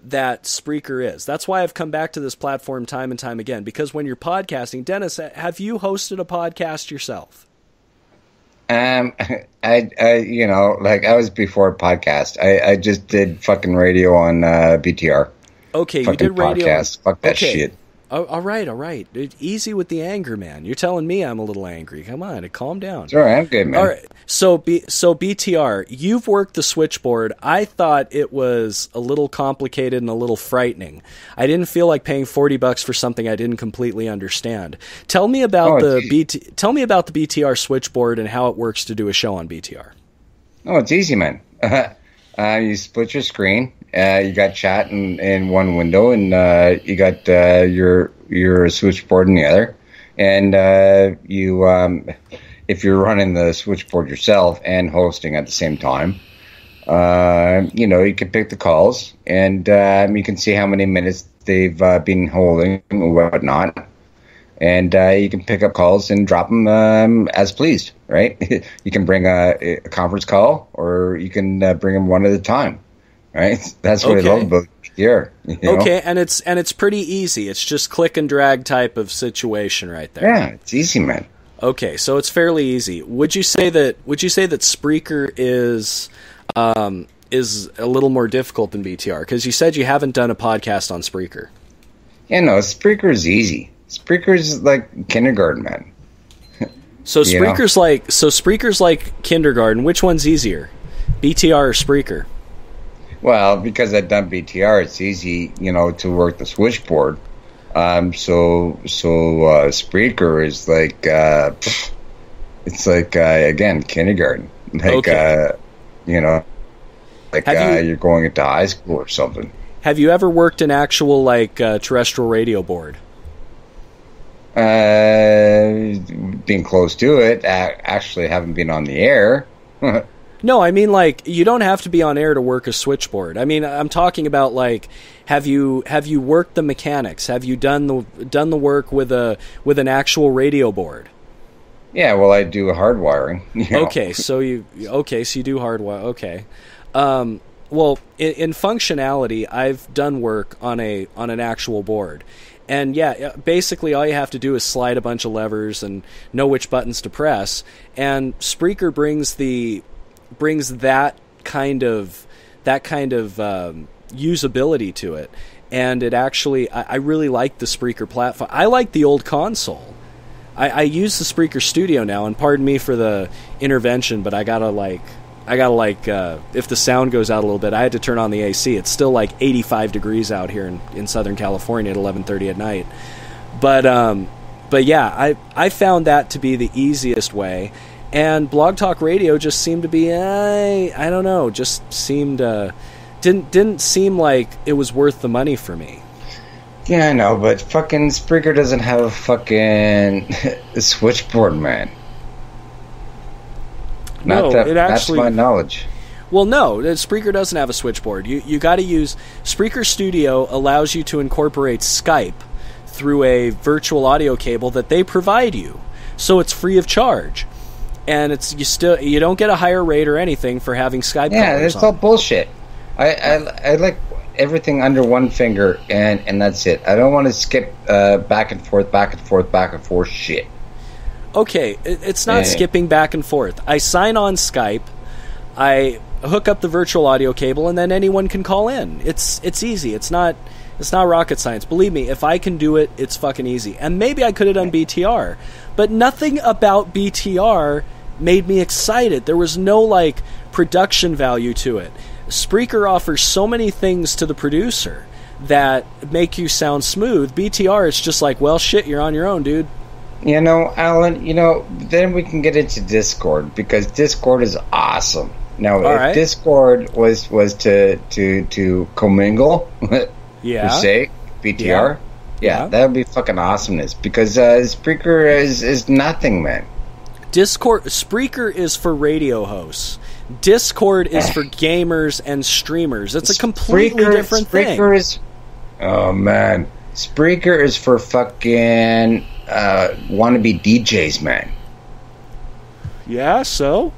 that Spreaker is. That's why I've come back to this platform time and time again, because when you're podcasting, Dennis, have you hosted a podcast yourself? I was before a podcast. I just did fucking radio on BTR. Okay, fucking you did radio. Podcast. Fuck that shit. Oh, all right. Easy with the anger, man. You're telling me I'm a little angry. Come on, calm down. Sure, I'm good, man. All right. So BTR, you've worked the switchboard. I thought it was a little complicated and a little frightening. I didn't feel like paying $40 for something I didn't completely understand. Tell me about Tell me about the BTR switchboard and how it works to do a show on BTR. Oh, it's easy, man. You split your screen. You got chat in one window, and you got your switchboard in the other. And if you're running the switchboard yourself and hosting at the same time, you can pick the calls, and you can see how many minutes they've been holding and whatnot. And you can pick up calls and drop them as pleased, right? You can bring a conference call, or you can bring them one at a time, right? That's what I love about here. Okay, and it's pretty easy. It's just click and drag type of situation right there. Yeah, it's easy, man. Okay, so it's fairly easy. Would you say that Spreaker is a little more difficult than BTR? Because you said you haven't done a podcast on Spreaker. Yeah, no, Spreaker is easy. Spreaker's like kindergarten, man. So Spreaker's like kindergarten. Which one's easier, BTR or Spreaker? Well, because I've done BTR, it's easy, to work the switchboard. So Spreaker is like, it's like again kindergarten. Like you're going into high school or something. Have you ever worked an actual terrestrial radio board? Being close to it, actually haven't been on the air. No, I mean you don't have to be on air to work a switchboard. I mean, I'm talking about have you worked the mechanics? Have you done the work with an actual radio board? Yeah, well, I do hardwiring. Okay, so you do hardwire. Okay. Well, in functionality, I've done work on an actual board. And yeah, basically all you have to do is slide a bunch of levers and know which buttons to press. And Spreaker brings that kind of usability to it. And it actually, I really like the Spreaker platform. I like the old console. I use the Spreaker Studio now, and pardon me for the intervention, but I gotta if the sound goes out a little bit, I had to turn on the AC. It's still 85 degrees out here in Southern California at 11:30 at night. But yeah, I found that to be the easiest way. And Blog Talk Radio just seemed to be, I don't know, just seemed, didn't seem like it was worth the money for me. Yeah, I know, but fucking Spreaker doesn't have a fucking switchboard, man. That's my knowledge. Well, no, Spreaker doesn't have a switchboard. You got to use Spreaker Studio. Allows you to incorporate Skype through a virtual audio cable that they provide you, so it's free of charge, and you don't get a higher rate or anything for having Skype. Yeah, it's all bullshit. I like everything under one finger, and that's it. I don't want to skip back and forth shit. Okay, it's not skipping back and forth. I sign on Skype, I hook up the virtual audio cable, and then anyone can call in. It's easy. It's not rocket science. Believe me, if I can do it, it's fucking easy. And maybe I could have done BTR, but nothing about BTR made me excited. There was no production value to it. Spreaker offers so many things to the producer that make you sound smooth. BTR, it's just well, shit, you're on your own, dude. Alan, then we can get into Discord, because Discord is awesome. Now, if Discord was to commingle, per se, BTR, that would be fucking awesomeness, because Spreaker is nothing, man. Spreaker is for radio hosts. Discord is for gamers and streamers. It's a completely different thing. Spreaker is... Oh, man. Spreaker is for fucking... wannabe DJs, man. Yeah, so?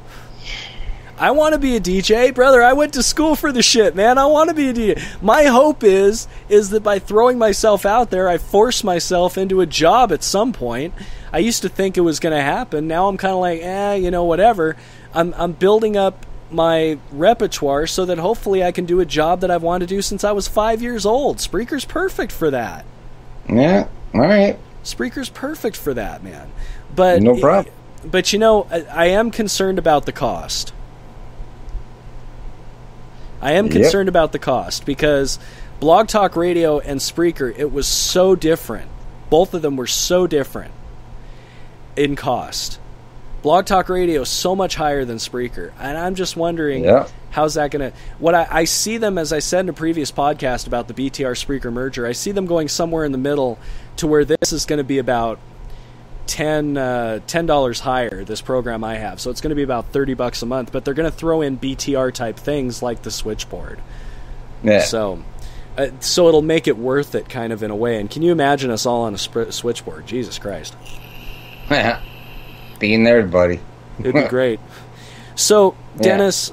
I want to be a DJ, brother. I went to school for the shit, man. I want to be a DJ. My hope is that by throwing myself out there, I force myself into a job at some point. I used to think it was going to happen. Now I'm kind of whatever. I'm building up my repertoire so that hopefully I can do a job that I've wanted to do since I was 5 years old. Spreaker's perfect for that. Yeah. All right. Spreaker's perfect for that, man. But No problem. But you know, I am concerned about the cost. I am concerned about the cost because Blog Talk Radio and Spreaker, it was so different. Both of them were so different in cost. Blog Talk Radio is so much higher than Spreaker. And I'm just wondering, how's that going to... What I see them, as I said in a previous podcast about the BTR Spreaker merger, I see them going somewhere in the middle to where this is going to be about $10 higher, this program I have. So it's going to be about $30 a month, but they're going to throw in BTR type things like the switchboard. Yeah. So it'll make it worth it kind of in a way. And can you imagine us all on a switchboard? Jesus Christ. Being there, buddy. It'd be great. So, Dennis,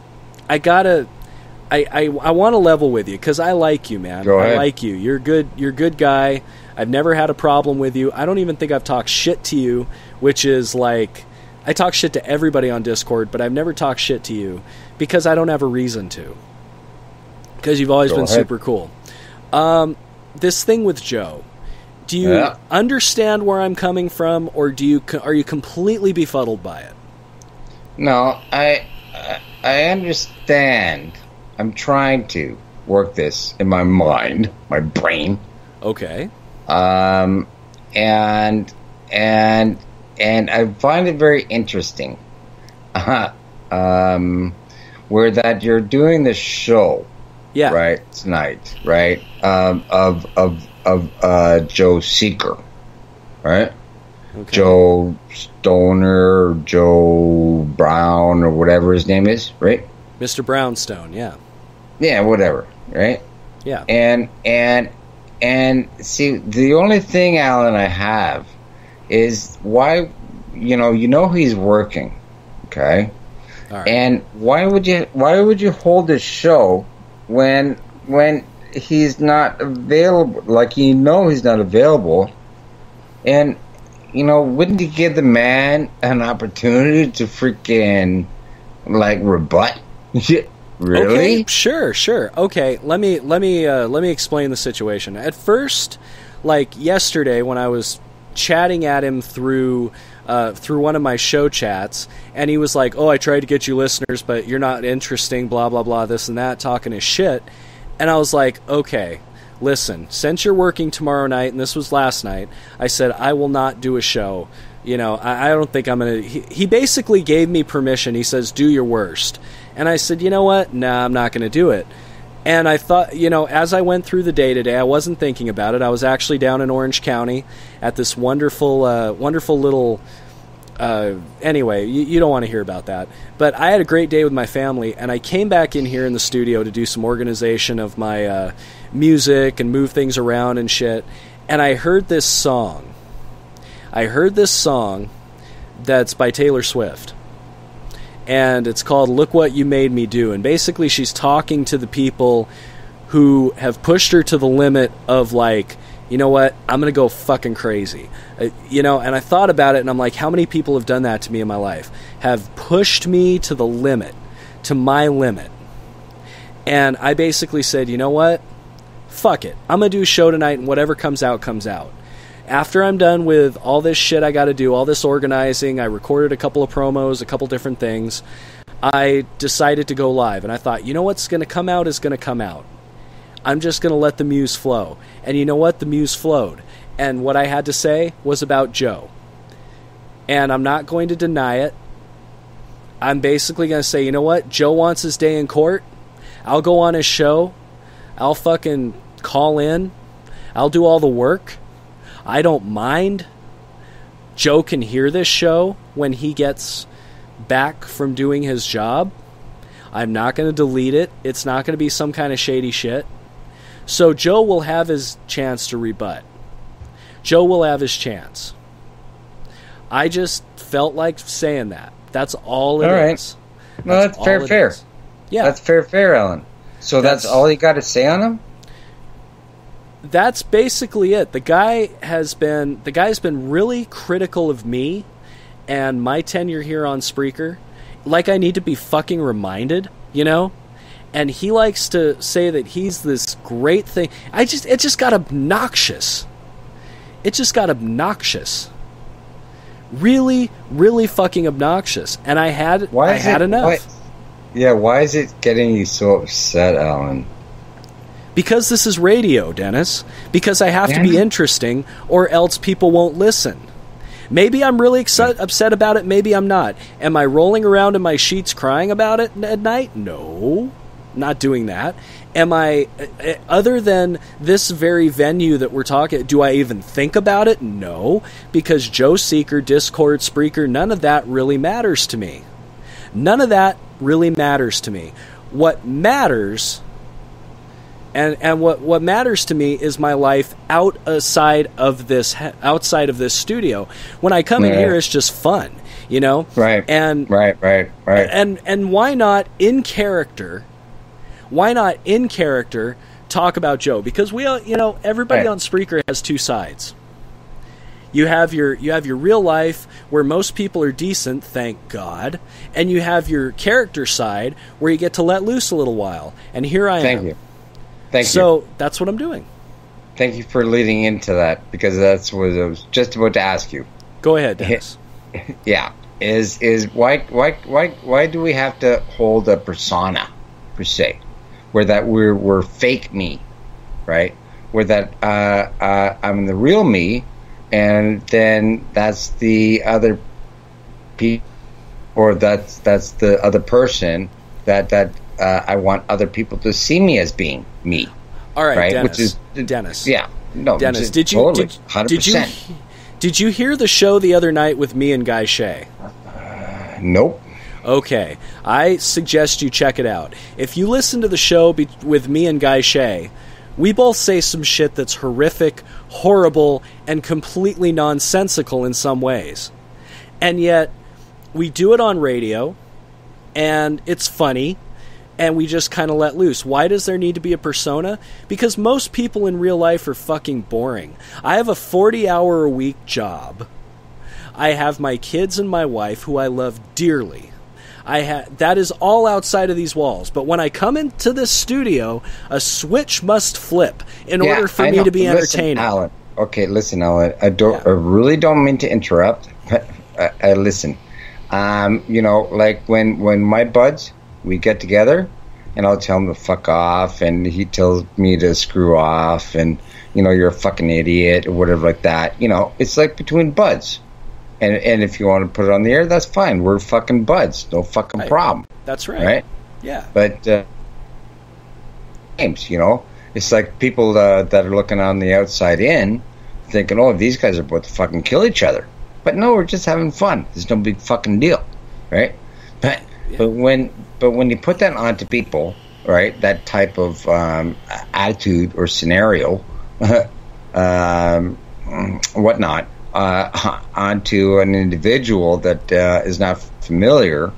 I want to level with you because I like you, man. Go ahead. I like you. You're good. You're a good guy. I've never had a problem with you. I don't even think I've talked shit to you, which is like, I talk shit to everybody on Discord, but I've never talked shit to you because I don't have a reason to. Because you've always been super cool. This thing with Joe, do you understand where I'm coming from, or are you completely befuddled by it? No, I understand. I'm trying to work this in my mind, my brain. Okay. And I find it very interesting. Where that you're doing this show, right tonight, right? Of Joe Seeker, right? Okay. Joe Stoner, Joe Brown, or whatever his name is, right? Mr. Brownstone, yeah. Yeah, whatever, right? Yeah. And see, the only thing, Alan, I have is why, you know he's working, okay? All right. And why would you hold this show when he's not available? Like, he's not available, and wouldn't you give the man an opportunity to freaking rebut? Really? Okay, sure. Okay, let me explain the situation. At first, yesterday when I was chatting at him through one of my show chats, and he was like, "Oh, I tried to get you listeners, but you're not interesting, blah blah blah, this and that," talking his shit. And I was like, "Okay, listen, since you're working tomorrow night, and this was last night, I said I will not do a show. I don't think I'm going to..." He basically gave me permission. He says, "Do your worst." And I said, "You know what? Nah, I'm not going to do it." And I thought, as I went through the day today, I wasn't thinking about it. I was actually down in Orange County at this wonderful little... anyway, you don't want to hear about that. But I had a great day with my family, and I came back in here in the studio to do some organization of my music and move things around and shit. And I heard this song. That's by Taylor Swift. And it's called Look What You Made Me Do. And basically she's talking to the people who have pushed her to the limit of you know what, I'm going to go fucking crazy. And I thought about it, and I'm like, how many people have done that to me in my life? Have pushed me to the limit, to my limit. And I basically said, you know what? Fuck it. I'm going to do a show tonight, and whatever comes out, comes out. After I'm done with all this shit I got to do, all this organizing, I recorded a couple of promos, a couple different things, I decided to go live. And I thought, you know what's going to come out is going to come out. I'm just going to let the muse flow. And you know what? The muse flowed. And what I had to say was about Joe. And I'm not going to deny it. I'm basically going to say, you know what? Joe wants his day in court. I'll go on his show. I'll fucking call in. I'll do all the work. I don't mind. Joe can hear this show when he gets back from doing his job. I'm not going to delete it. It's not going to be some kind of shady shit. So Joe will have his chance to rebut. Joe will have his chance. I just felt like saying that. That's all it is. No, that's fair. Yeah. That's fair, Ellen. So that's all you got to say on him? That's basically it. The guy's been really critical of me and my tenure here on Spreaker. Like I need to be fucking reminded, And he likes to say that he's this great thing. It just got obnoxious. it just got obnoxious. Really, really fucking obnoxious. And I had enough. Why is it getting you so upset, Alan? Because this is radio, Dennis. Because I have to be interesting, or else people won't listen. Maybe I'm really upset about it, maybe I'm not. Am I rolling around in my sheets crying about it at night? No, not doing that. Am I, other than this very venue that we're talking, do I even think about it? No, because Joe Seeker, Discord, Spreaker, none of that really matters to me. None of that really matters to me. What matters... And what matters to me is my life outside of this studio. When I come in here, it's just fun, you know. Right. And right. And why not in character? Why not in character talk about Joe? Because we all, you know, everybody on Spreaker has two sides. You have your real life where most people are decent, thank God, and you have your character side where you get to let loose a little while. And here I am. Thank you. Thank you. So that's what I'm doing. Thank you for leading into that, because that's what I was just about to ask you. Go ahead, Dennis. Yeah, is why do we have to hold a persona per se, where that we're fake me, right? Where that I'm the real me, and then that's the other people, or that's the other person that I want other people to see me as being me. All right, Dennis. Which is Dennis. Yeah, no, Dennis. Did you hear the show the other night with me and Guy Shea? Nope. Okay, I suggest you check it out. If you listen to the show with me and Guy Shea, we both say some shit that's horrific, horrible, and completely nonsensical in some ways, and yet we do it on radio, and it's funny. And we just kind of let loose. Why does there need to be a persona? Because most people in real life are fucking boring. I have a 40-hour-a-week job. I have my kids and my wife, who I love dearly. That is all outside of these walls. But when I come into this studio, a switch must flip in order for me to be entertaining. Alan. Okay, listen, Alan. I really don't mean to interrupt. Listen. You know, like when my buds... we get together, and I'll tell him to fuck off, and he tells me to screw off, and, you know, you're a fucking idiot, or whatever like that. You know, it's like between buds. And if you want to put it on the air, that's fine. We're fucking buds. No fucking problem. That's right. Right? Yeah. But, games, you know? It's like people that are looking on the outside in, thinking, oh, these guys are about to fucking kill each other. But no, we're just having fun. There's no big fucking deal. Right? But when you put that onto people, right, that type of attitude or scenario, whatnot, onto an individual that is not familiar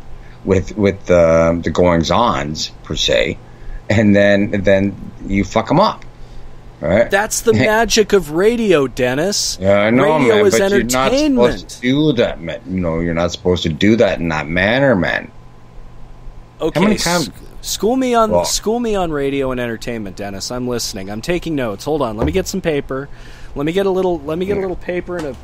with the goings-ons per se, and then you fuck them up, right? That's the magic of radio, Dennis. Yeah, I know, radio man, is but entertainment. You're not supposed to do that, man. You know, you're not supposed to do that in that manner, man. Okay, how many times? School me on radio and entertainment, Dennis. I'm listening. I'm taking notes. Hold on. Let me get some paper. Let me get a little paper and a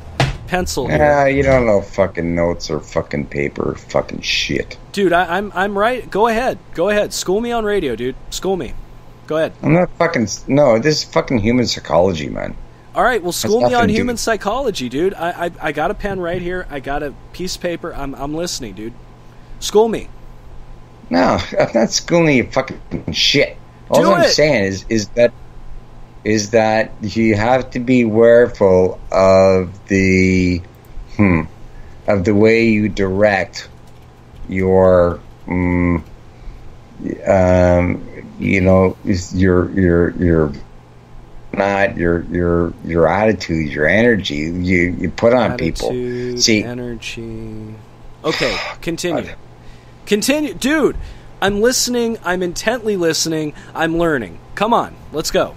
pencil here. Yeah, you don't know fucking notes or fucking paper, fucking shit. Dude, I'm right. Go ahead. School me on radio, dude. School me. Go ahead. I'm not fucking. No, this is fucking human psychology, man. All right, well, school me on human psychology, dude. I got a pen right here. I got a piece of paper. I'm listening, dude. School me. No, I'm not schooling you fucking shit. All I'm saying is that you have to be careful of the way you direct your you know, your not your attitude, your energy you put on people. See, energy. Okay, continue. Continue, dude. I'm listening. I'm intently listening. I'm learning. Come on, let's go.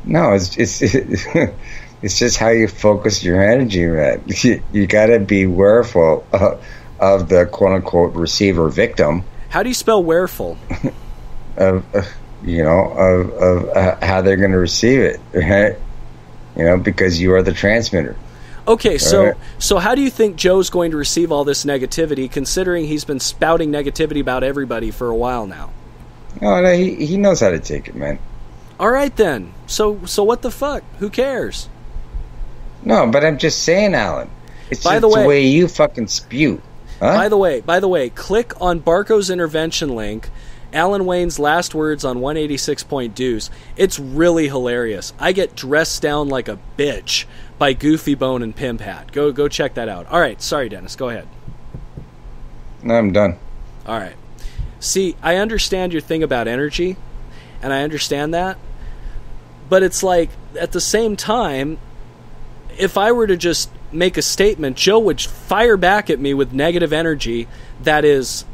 No, it's just how you focus your energy, man. You got to be careful of the quote unquote receiver victim. How do you spell wareful? Of how they're going to receive it, right? because you are the transmitter. Okay, so right. so how do you think Joe's going to receive all this negativity, considering he's been spouting negativity about everybody for a while now? Oh, no, he knows how to take it, man. All right, then. So what the fuck? Who cares? No, but I'm just saying, Alan. It's By just the way- the way you fucking spew. Huh? By the way, click on Barco's intervention link, Alan Wayne's last words on 186 Point Deuce. It's really hilarious. I get dressed down like a bitch by Goofy Bone and Pimp Hat. Go check that out. All right, sorry, Dennis. Go ahead. No, I'm done. All right. See, I understand your thing about energy, and I understand that. But it's like, at the same time, if I were to just make a statement, Joe would fire back at me with negative energy that is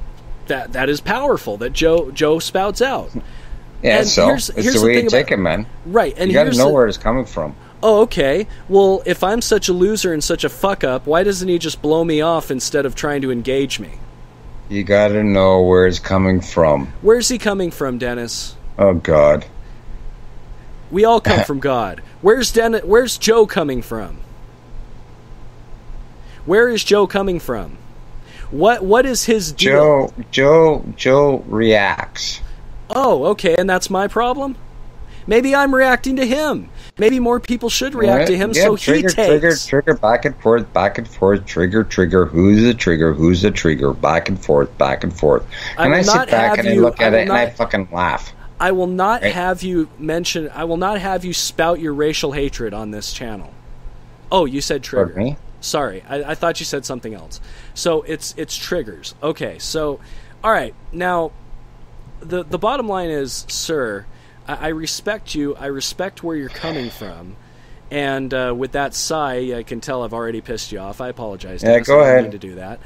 powerful, that Joe spouts out. Yeah, And so here's it's the the way thing you take it, man. Right, and You got to here's know the- where it's coming from. Oh, okay. Well, if I'm such a loser and such a fuck up, why doesn't he just blow me off instead of trying to engage me? You got to know where it's coming from. Where's he coming from, Dennis? Oh, God. We all come from God. Where's Joe coming from? Where is Joe coming from? What is his deal? Joe reacts. Oh, okay, and that's my problem? Maybe I'm reacting to him. Maybe more people should react to him, Yeah, so trigger, he takes... Trigger, back and forth, trigger, who's the trigger, back and forth. I And will I sit not back have and I you- look I at will it and I not- fucking laugh. I will not Right. have you mention... I will not have you spout your racial hatred on this channel. Oh, you said trigger. Pardon me? Sorry, I thought you said something else. So it's triggers. Okay, so... All right, now... The bottom line is, sir... I respect you. I respect where you're coming from. And with that sigh, I can tell I've already pissed you off. I apologize. Yeah, Dennis. go I didn't ahead. mean to do that.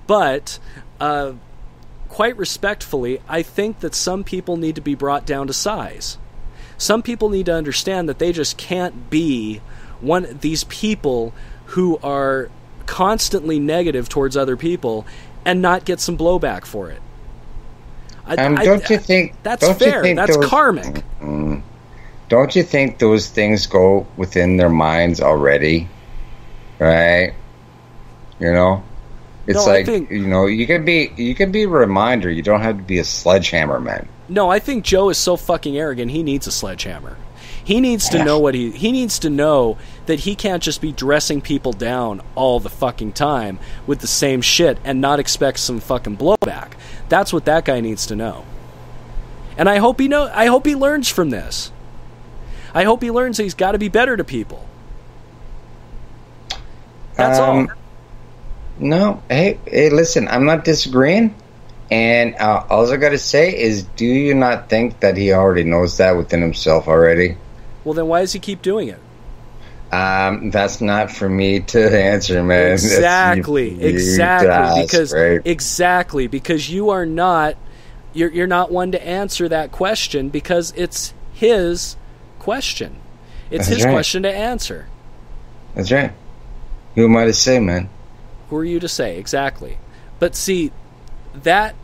But quite respectfully, I think that some people need to be brought down to size. Some people need to understand that they just can't be these people who are constantly negative towards other people and not get some blowback for it. Don't you think that's don't you fair? think That's those- karmic. Don't you think those things go within their minds already? Right? It's No, I like think- you can be a reminder. You don't have to be a sledgehammer, man. No, I think Joe is so fucking arrogant. He needs a sledgehammer. He needs to know he needs to know that he can't just be dressing people down all the fucking time with the same shit and not expect some fucking blowback. That's what that guy needs to know. And I hope he learns from this. I hope he learns that he's got to be better to people. That's all. No, hey, listen, I'm not disagreeing. And all I got to say is, do you not think that he already knows that within himself already? Well, then why does he keep doing it? That's not for me to answer, man. Exactly, That's right. because you are not, you're not one to answer that question because it's his question. It's That's his right. question to answer. That's right. Who am I to say, man? Who are you to say? Exactly. But see, that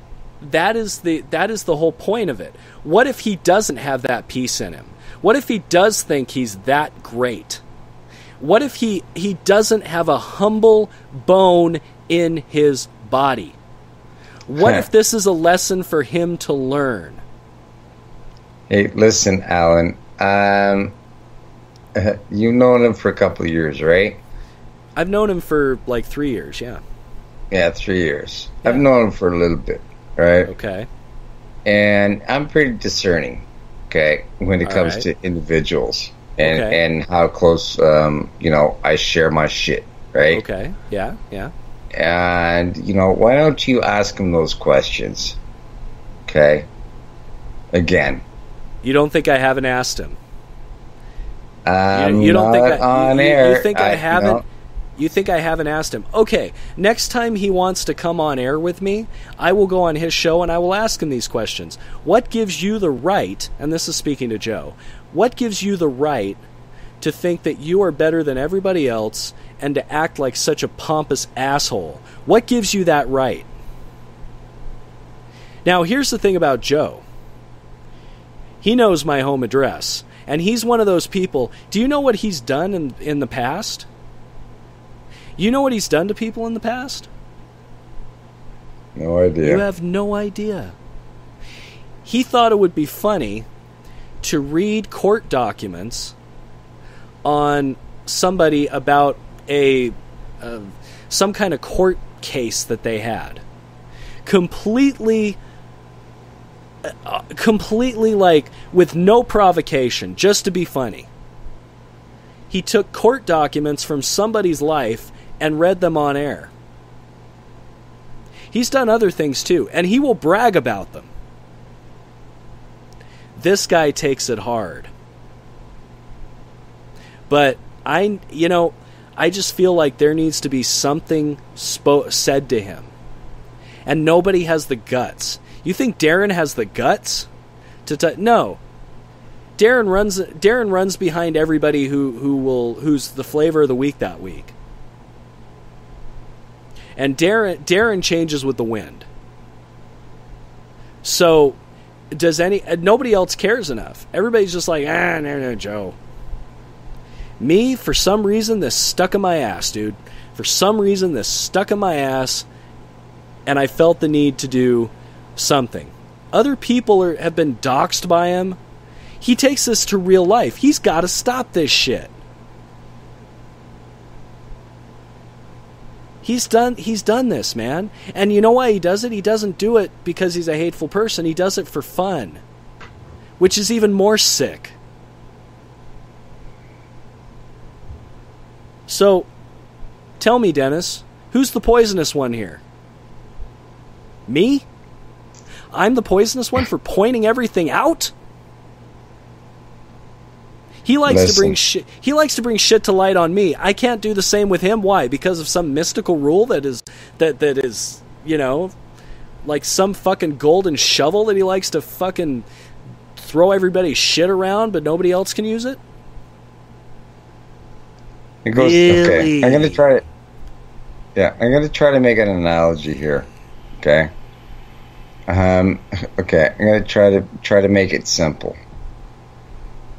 is the whole point of it. What if he doesn't have that piece in him? What if he does think he's that great? What if he doesn't have a humble bone in his body? What if this is a lesson for him to learn? Hey, listen, Alan. You've known him for a couple of years, right? I've known him for like 3 years, yeah. Yeah, 3 years. I've known him for a little bit, right? Okay. And I'm pretty discerning, okay, when it comes right. to individuals and Okay. and how close, I share my shit, right? Okay. Yeah. Yeah. And, why don't you ask him those questions, okay? Again. You don't think I haven't asked him? I'm You don't think not on air. You think I haven't? know, You think I haven't asked him? Okay, next time he wants to come on air with me, I will go on his show and I will ask him these questions. What gives you the right, and this is speaking to Joe, what gives you the right to think that you are better than everybody else and to act like such a pompous asshole? What gives you that right? Now, here's the thing about Joe. He knows my home address. And he's one of those people. Do you know what he's done in the past? You know what he's done to people in the past? No idea. You have no idea. He thought it would be funny to read court documents on somebody about some kind of court case that they had. Completely like with no provocation, just to be funny. He took court documents from somebody's life and read them on air. He's done other things too, and he will brag about them. This guy takes it hard. But I just feel like there needs to be something said to him. And nobody has the guts. You think Darren has the guts to no. Darren runs behind everybody who's the flavor of the week that week. And Darren changes with the wind. So nobody else cares enough. Everybody's just like, no, Joe. Me, for some reason, this stuck in my ass, dude. For some reason, this stuck in my ass, and I felt the need to do something. Other people have been doxxed by him. He takes this to real life. He's got to stop this shit. He's done this, man. And you know why he does it? He doesn't do it because he's a hateful person. He does it for fun, which is even more sick. So, tell me, Dennis, who's the poisonous one here? Me? I'm the poisonous one for pointing everything out? He likes to bring shit. He likes to bring shit to light on me. I can't do the same with him. Why? Because of some mystical rule that is, like some fucking golden shovel that he likes to fucking throw everybody's shit around, but nobody else can use it. It goes. Really? Okay, I'm gonna try it. Yeah, I'm gonna try to make an analogy here. Okay. Okay, I'm gonna try to make it simple.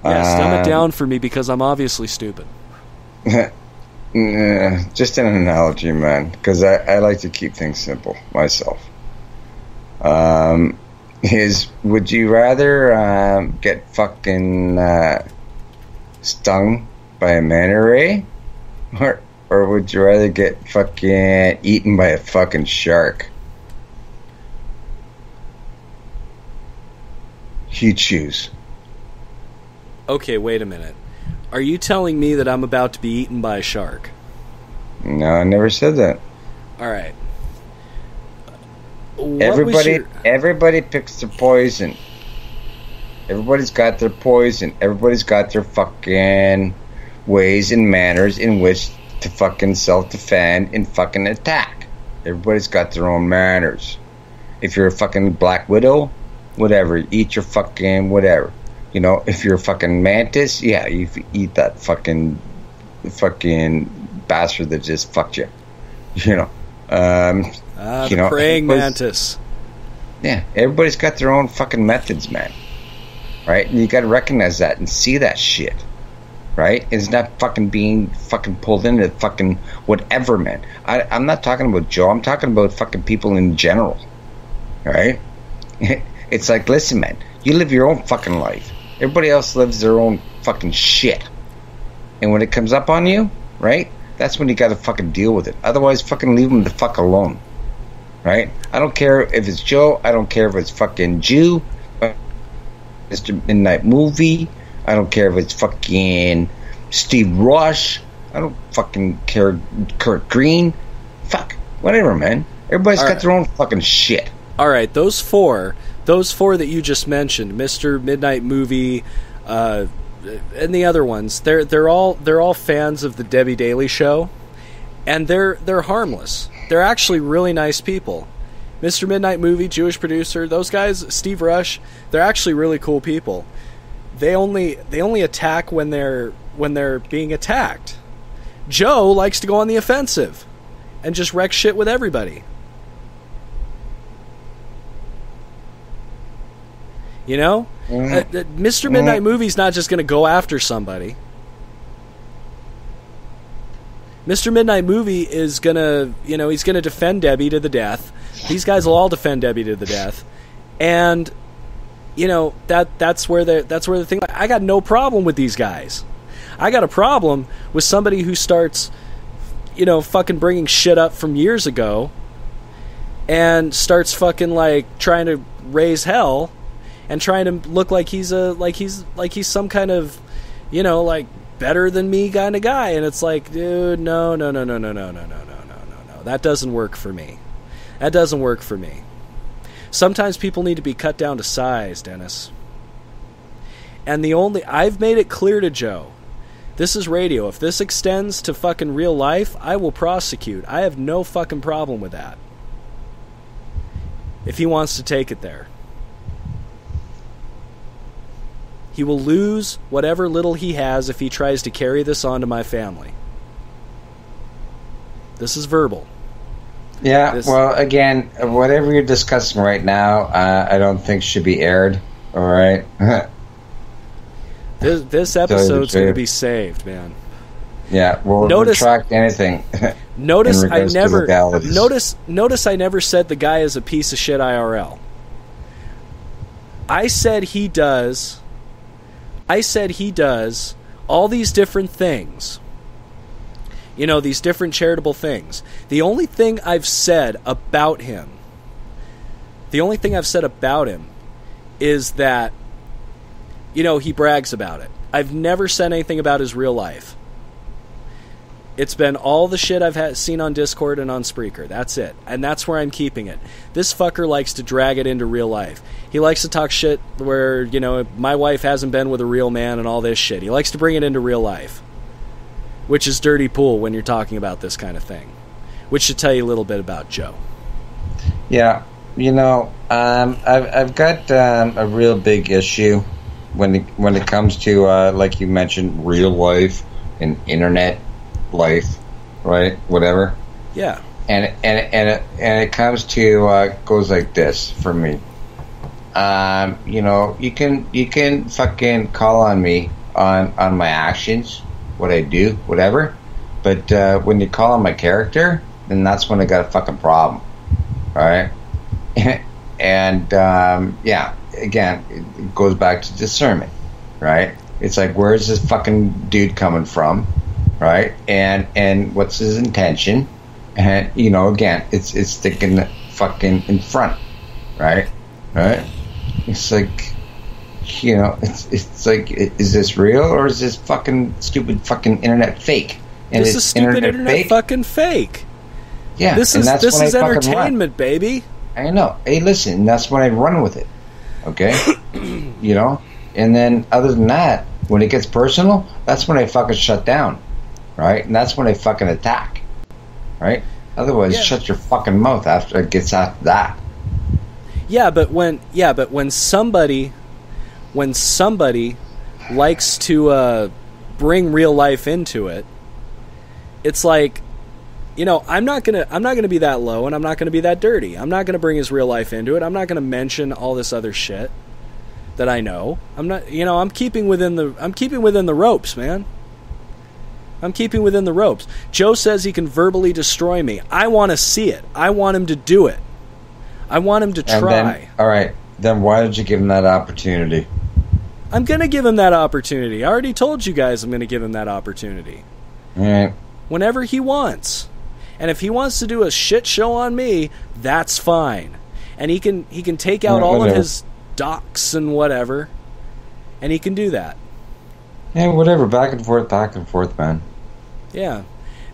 Yeah, dumb it down for me because I'm obviously stupid. Just an analogy, man, because I like to keep things simple myself. Would you rather get fucking stung by a manta ray, or would you rather get fucking eaten by a fucking shark? You choose. Okay, wait a minute. Are you telling me that I'm about to be eaten by a shark? No, I never said that. All right. Everybody picks their poison. Everybody's got their poison. Everybody's got their fucking ways and manners in which to fucking self-defend and fucking attack. Everybody's got their own manners. If you're a fucking Black Widow, whatever, eat your fucking whatever. You know, if you're a fucking mantis, yeah, you eat that fucking bastard that just fucked you. You know, the praying mantis. Yeah, everybody's got their own fucking methods, man. Right? And you got to recognize that and see that shit. Right? It's not fucking being fucking pulled into fucking whatever, man. I'm not talking about Joe. I'm talking about fucking people in general. Right? It's like, listen, man, you live your own fucking life. Everybody else lives their own fucking shit. And when it comes up on you, right, that's when you gotta fucking deal with it. Otherwise, fucking leave them the fuck alone. Right? I don't care if it's Joe. I don't care if it's fucking Jew. Mr. Midnight Movie. I don't care if it's fucking Steve Rush. I don't fucking care. Kurt Green. Fuck. Whatever, man. Everybody's got their own fucking shit. Alright, those four that you just mentioned, Mr. Midnight Movie, and the other ones, they're all fans of the Debbie Daily Show, and they're harmless. They're actually really nice people. Mr. Midnight Movie, Jewish producer, those guys, Steve Rush, they're actually really cool people. They only attack when they're being attacked. Joe likes to go on the offensive and just wreck shit with everybody. You know? Mr. Midnight Movie's not just going to go after somebody. Mr. Midnight Movie is going to, you know, he's going to defend Debbie to the death. These guys will all defend Debbie to the death. And, you know, that's where the thing, I got no problem with these guys. I got a problem with somebody who starts, you know, fucking bringing shit up from years ago and starts fucking like trying to raise hell and trying to look like he's some kind of, you know, like better than me kind of guy. And it's like, dude, no. That doesn't work for me. That doesn't work for me. Sometimes people need to be cut down to size, Dennis. And I've made it clear to Joe, this is radio. If this extends to fucking real life, I will prosecute. I have no fucking problem with that. If he wants to take it there. He will lose whatever little he has if he tries to carry this on to my family. This is verbal. Yeah, well, again, whatever you're discussing right now, I don't think should be aired. All right? This episode's going to be saved, man. Yeah, we'll retract anything. Notice I never said the guy is a piece of shit IRL. I said he does all these different things. You know, these different charitable things. The only thing I've said about him is that, you know, he brags about it. I've never said anything about his real life. It's been all the shit I've seen on Discord and on Spreaker. That's it. And that's where I'm keeping it. This fucker likes to drag it into real life. He likes to talk shit where, you know, my wife hasn't been with a real man and all this shit. He likes to bring it into real life. Which is dirty pool when you're talking about this kind of thing. Which should tell you a little bit about Joe. Yeah. You know, I've got a real big issue when it comes to, like you mentioned, real life and internet life, right? Whatever. Yeah. And it comes to goes like this for me. You know, you can fucking call on me on my actions, what I do, whatever. But when you call on my character, then that's when I got a fucking problem. All right. And yeah, again, it goes back to discernment, right? It's like, where's this fucking dude coming from, right? And what's his intention? And you know, again, it's sticking fucking in front, right? Right? It's like, you know, it's like, is this real or is this fucking stupid fucking internet fake? And this is stupid internet fucking fake. Yeah, this is entertainment, baby. I know. Hey, listen, that's when I run with it. Okay? You know? And then other than that, when it gets personal, that's when I fucking shut down. Right? And that's when I fucking attack. Right? Otherwise, shut your fucking mouth after it gets after that. Yeah, but when somebody likes to bring real life into it, it's like, you know, I'm not gonna be that low, and I'm not gonna be that dirty. I'm not gonna bring his real life into it. I'm not gonna mention all this other shit that I know. I'm not, you know, I'm keeping within the ropes, man. I'm keeping within the ropes. Joe says he can verbally destroy me. I want to see it. I want him to do it. I want him to try. All right. Then why did you give him that opportunity? I'm gonna give him that opportunity. I already told you guys I'm gonna give him that opportunity. All right. Whenever he wants. And if he wants to do a shit show on me, that's fine. And he can take out all of his docs and whatever, and he can do that. Yeah, whatever. Back and forth, man. Yeah.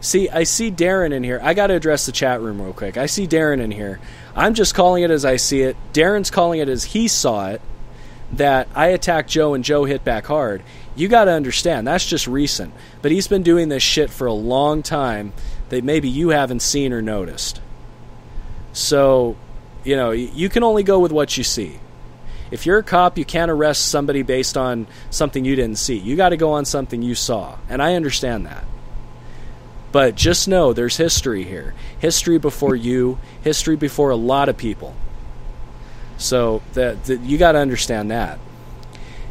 See, I see Darren in here. I got to address the chat room real quick. I see Darren in here. I'm just calling it as I see it. Darren's calling it as he saw it, that I attacked Joe and Joe hit back hard. You got to understand, that's just recent. But he's been doing this shit for a long time that maybe you haven't seen or noticed. So, you know, you can only go with what you see. If you're a cop, you can't arrest somebody based on something you didn't see. You got to go on something you saw. And I understand that. But just know there's history here. History before you. History before a lot of people. So that you got to understand that.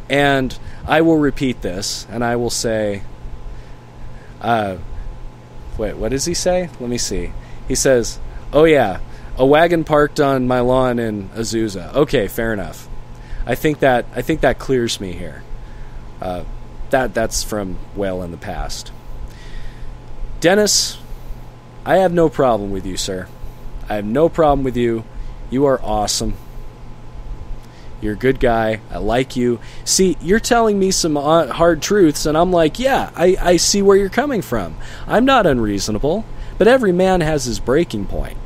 And I will repeat this, and I will say, wait, what does he say? Let me see. He says, oh yeah, a wagon parked on my lawn in Azusa. Okay, fair enough. I think that clears me here. That's from well in the past. Dennis, I have no problem with you, sir. I have no problem with you. You are awesome. You're a good guy. I like you. See, you're telling me some hard truths, and I'm like, yeah, I see where you're coming from. I'm not unreasonable, but every man has his breaking point.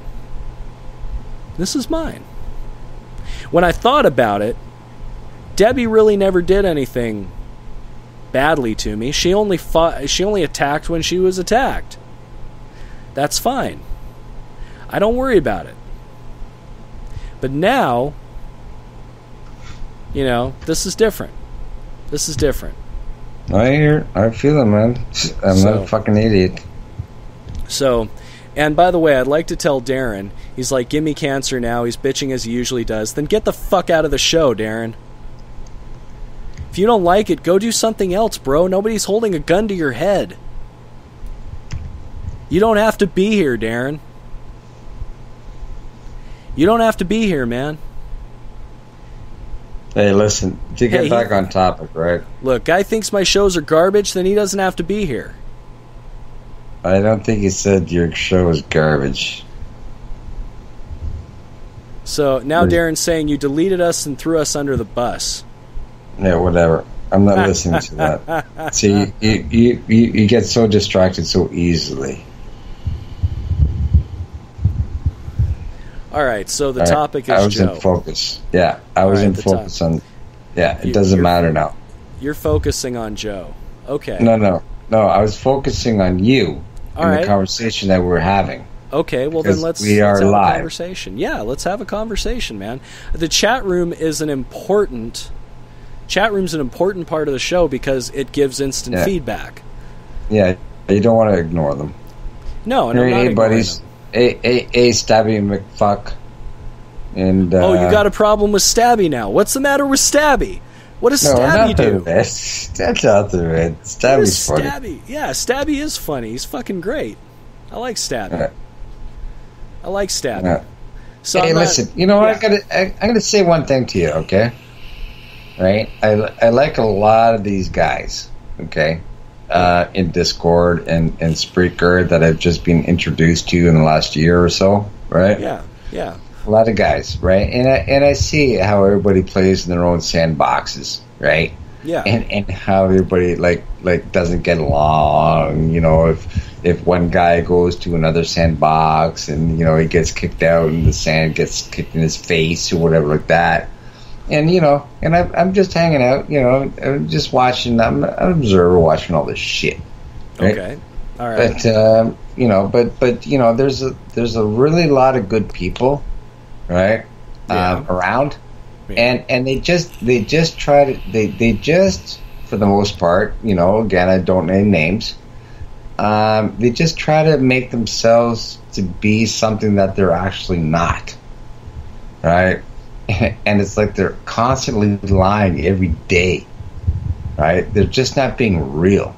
This is mine. When I thought about it, Debbie really never did anything badly to me. She only attacked when she was attacked. That's fine. I don't worry about it. But now, this is different. This is different. I feel it, man. I'm not a fucking idiot. So, and by the way, I'd like to tell Darren, he's like, give me cancer now. He's bitching as he usually does. Then get the fuck out of the show, Darren. If you don't like it, go do something else, bro. Nobody's holding a gun to your head. You don't have to be here, Darren. You don't have to be here, man. Hey, listen, to get back on topic, right? Look, guy thinks my shows are garbage, then he doesn't have to be here. I don't think he said your show is garbage. So now Darren's saying you deleted us and threw us under the bus. Yeah, whatever. I'm not listening to that. See, you get so distracted so easily. All right, so the topic is Joe. I was in focus. Yeah, I was in focus on... Yeah, it doesn't matter now. You're focusing on Joe. Okay. No, I was focusing on you and the conversation that we're having. Okay, well then let's have a conversation. Yeah, let's have a conversation, man. The chat room is an important part of the show because it gives instant feedback. Yeah, you don't want to ignore them. No, I'm not ignoring buddies. Them. Hey, Stabby McFuck. And, you got a problem with Stabby now. What's the matter with Stabby? What does Stabby do? That's out of it. Stabby's funny. Stabby? Yeah, Stabby is funny. He's fucking great. I like Stabby. I like Stabby. So hey, listen, you know what? I'm gonna say one thing to you, okay? Right? I like a lot of these guys, okay? In Discord and Spreaker that I've just been introduced to in the last year or so, right? Yeah. A lot of guys, right? And I see how everybody plays in their own sandboxes, right? Yeah. And how everybody like doesn't get along, if one guy goes to another sandbox and he gets kicked out and the sand gets kicked in his face or whatever like that. And and I'm just hanging out, I'm just watching. I'm an observer watching all this shit. Right? Okay, all right. But there's a really lot of good people, right? Around, and they just try to they just for the most part, again I don't name names. They just try to make themselves to be something that they're actually not, right? And it's like they're constantly lying every day, right? They're just not being real.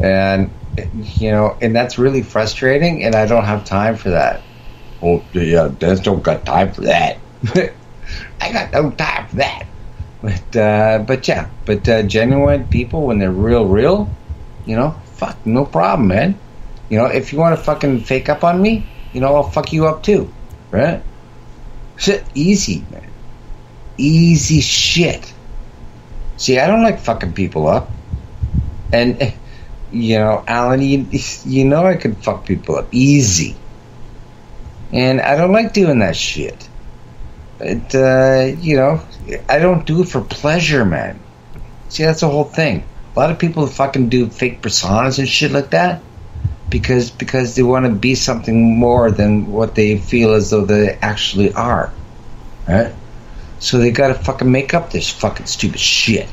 And, and that's really frustrating, and I don't have time for that. Oh, yeah, Dennis don't got time for that. I got no time for that. But genuine people, when they're real, fuck, no problem, man. If you want to fucking fake up on me, I'll fuck you up too, right? Shit, easy, man. Easy shit. See, I don't like fucking people up. And, Alan, I could fuck people up. Easy. And I don't like doing that shit. But, I don't do it for pleasure, man. See, that's the whole thing. A lot of people fucking do fake personas and shit like that because they want to be something more than what they feel as though they actually are, right? So they got to fucking make up this fucking stupid shit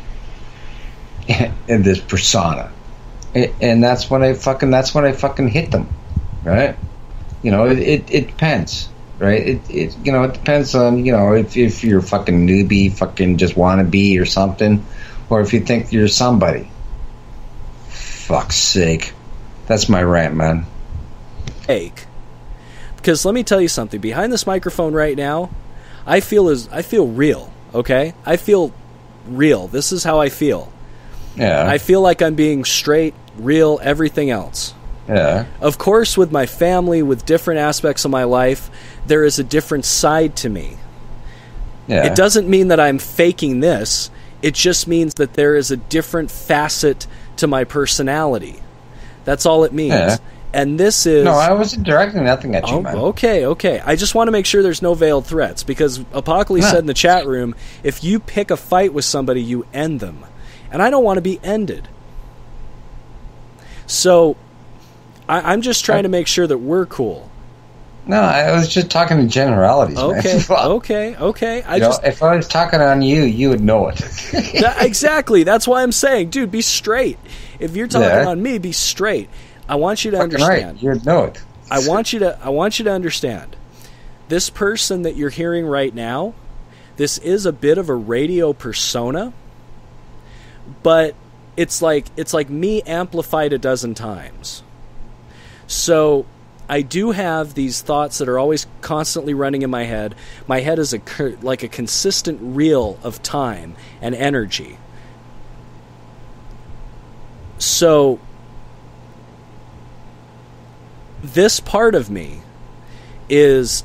in this persona, and that's when I fucking hit them, right? It depends. right? It it depends on if you're a fucking newbie, fucking just wanna be or something, or if you think you're somebody. Fuck's sake, that's my rant, man. Because let me tell you something. Behind this microphone right now, I feel real. Okay, I feel real. This is how I feel. Yeah. I feel like I'm being straight, real, everything else. Yeah. Of course, with my family, with different aspects of my life, there is a different side to me. Yeah. It doesn't mean that I'm faking this. It just means that there is a different facet to my personality. That's all it means. Yeah. And this is... No, I wasn't directing nothing at you, man. Okay. I just want to make sure there's no veiled threats, because Apocalypse said in the chat room, if you pick a fight with somebody, you end them. And I don't want to be ended. So, I'm just trying to make sure that we're cool. No, I was just talking in generalities, man. Okay. If I was talking on you, you would know it. Exactly. That's why I'm saying, dude, be straight. If you're talking on me, be straight. I want you to understand. Right. You'd know it. I want you to understand. This person that you're hearing right now, this is a bit of a radio persona, but it's like me amplified a dozen times. So I do have these thoughts that are always constantly running in my head. My head is like a consistent reel of time and energy. So this part of me it's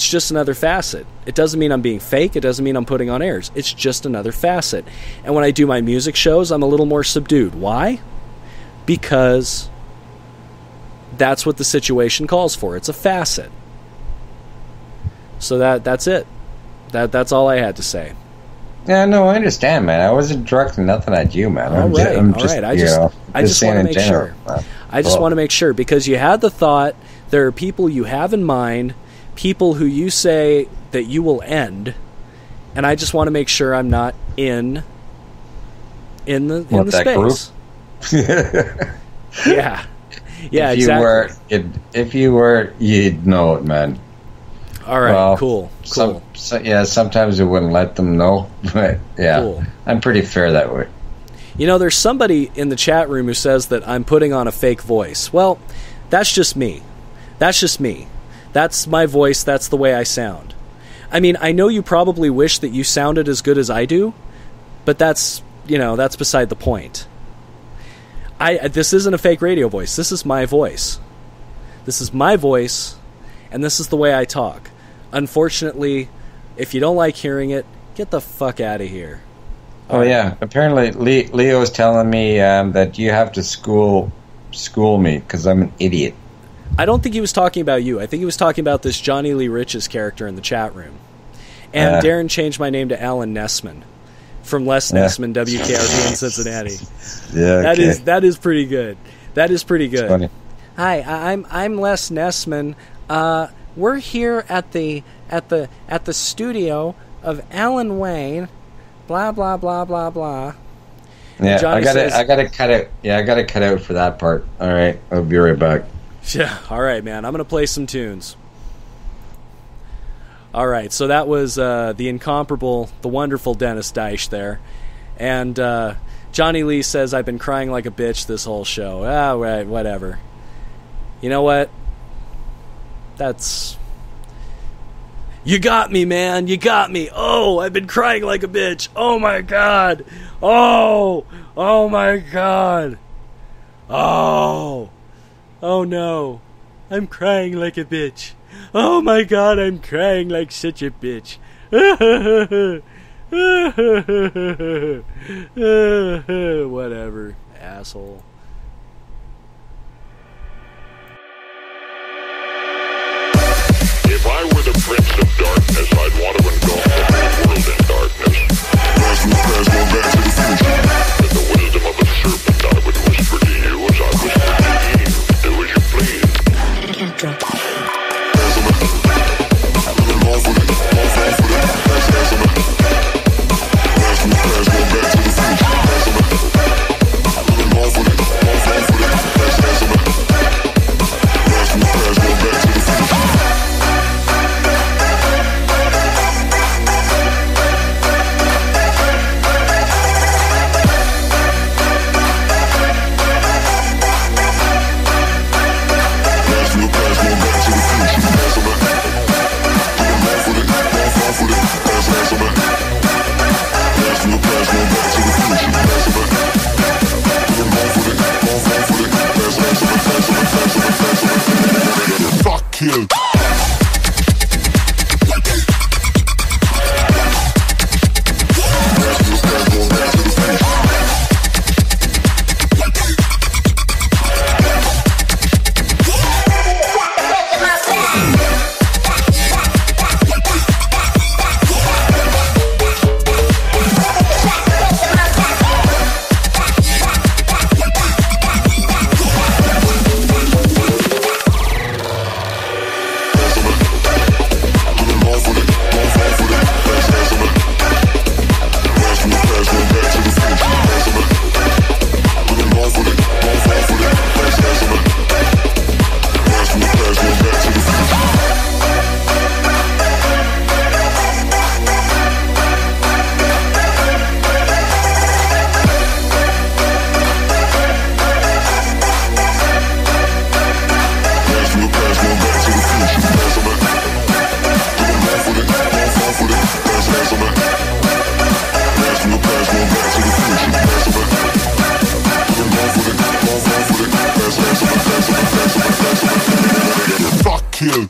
just another facet. It doesn't mean I'm being fake. It doesn't mean I'm putting on airs. It's just another facet. And when I do my music shows, I'm a little more subdued. Why? Because that's what the situation calls for. It's a facet. So that's it. That's all I had to say. Yeah, no, I understand, man. I wasn't directing nothing at you, man. All right. I just want to make sure. I just want to make sure, because you had the thought, there are people you have in mind, people who you say that you will end, and I just want to make sure I'm not in the space. Yeah. Yeah, exactly. If you were, you'd know it, man. All right, well, cool. Sometimes it wouldn't let them know, but yeah, cool. I'm pretty fair that way. There's somebody in the chat room who says that I'm putting on a fake voice. Well, that's just me. That's my voice. That's the way I sound. I mean, I know you probably wish that you sounded as good as I do, but that's beside the point. This isn't a fake radio voice. This is my voice. This is my voice, and this is the way I talk. Unfortunately, if you don't like hearing it, get the fuck out of here. Yeah. Apparently, Leo's telling me that you have to school me because I'm an idiot. I don't think he was talking about you. I think he was talking about this Johnny Lee Rich's character in the chat room. And Darren changed my name to Alan Nessman from Les Nessman, WKRP in Cincinnati. Yeah, that is pretty good. That is pretty good. Funny. Hi, I'm Les Nessman. We're here at the studio of Alan Wayne. Blah blah blah blah blah. Yeah, I gotta cut it. Yeah, I gotta cut out for that part. All right, I'll be right back. Yeah, all right, man. I'm gonna play some tunes. All right, so that was the incomparable, the wonderful Dennis Deich there, and Johnny Lee says I've been crying like a bitch this whole show. Right, whatever. You know what? That's... You got me, man. You got me. Oh, I've been crying like a bitch. Oh, my God. Oh my God. Oh, no. I'm crying like a bitch. Oh, my God, I'm crying like such a bitch. Whatever, asshole. If I were the Prince of Darkness, I'd want to engulf the whole world in darkness. In the wisdom of a serpent, I would whisper to you as I whisper to Eve. Do as you please. kill.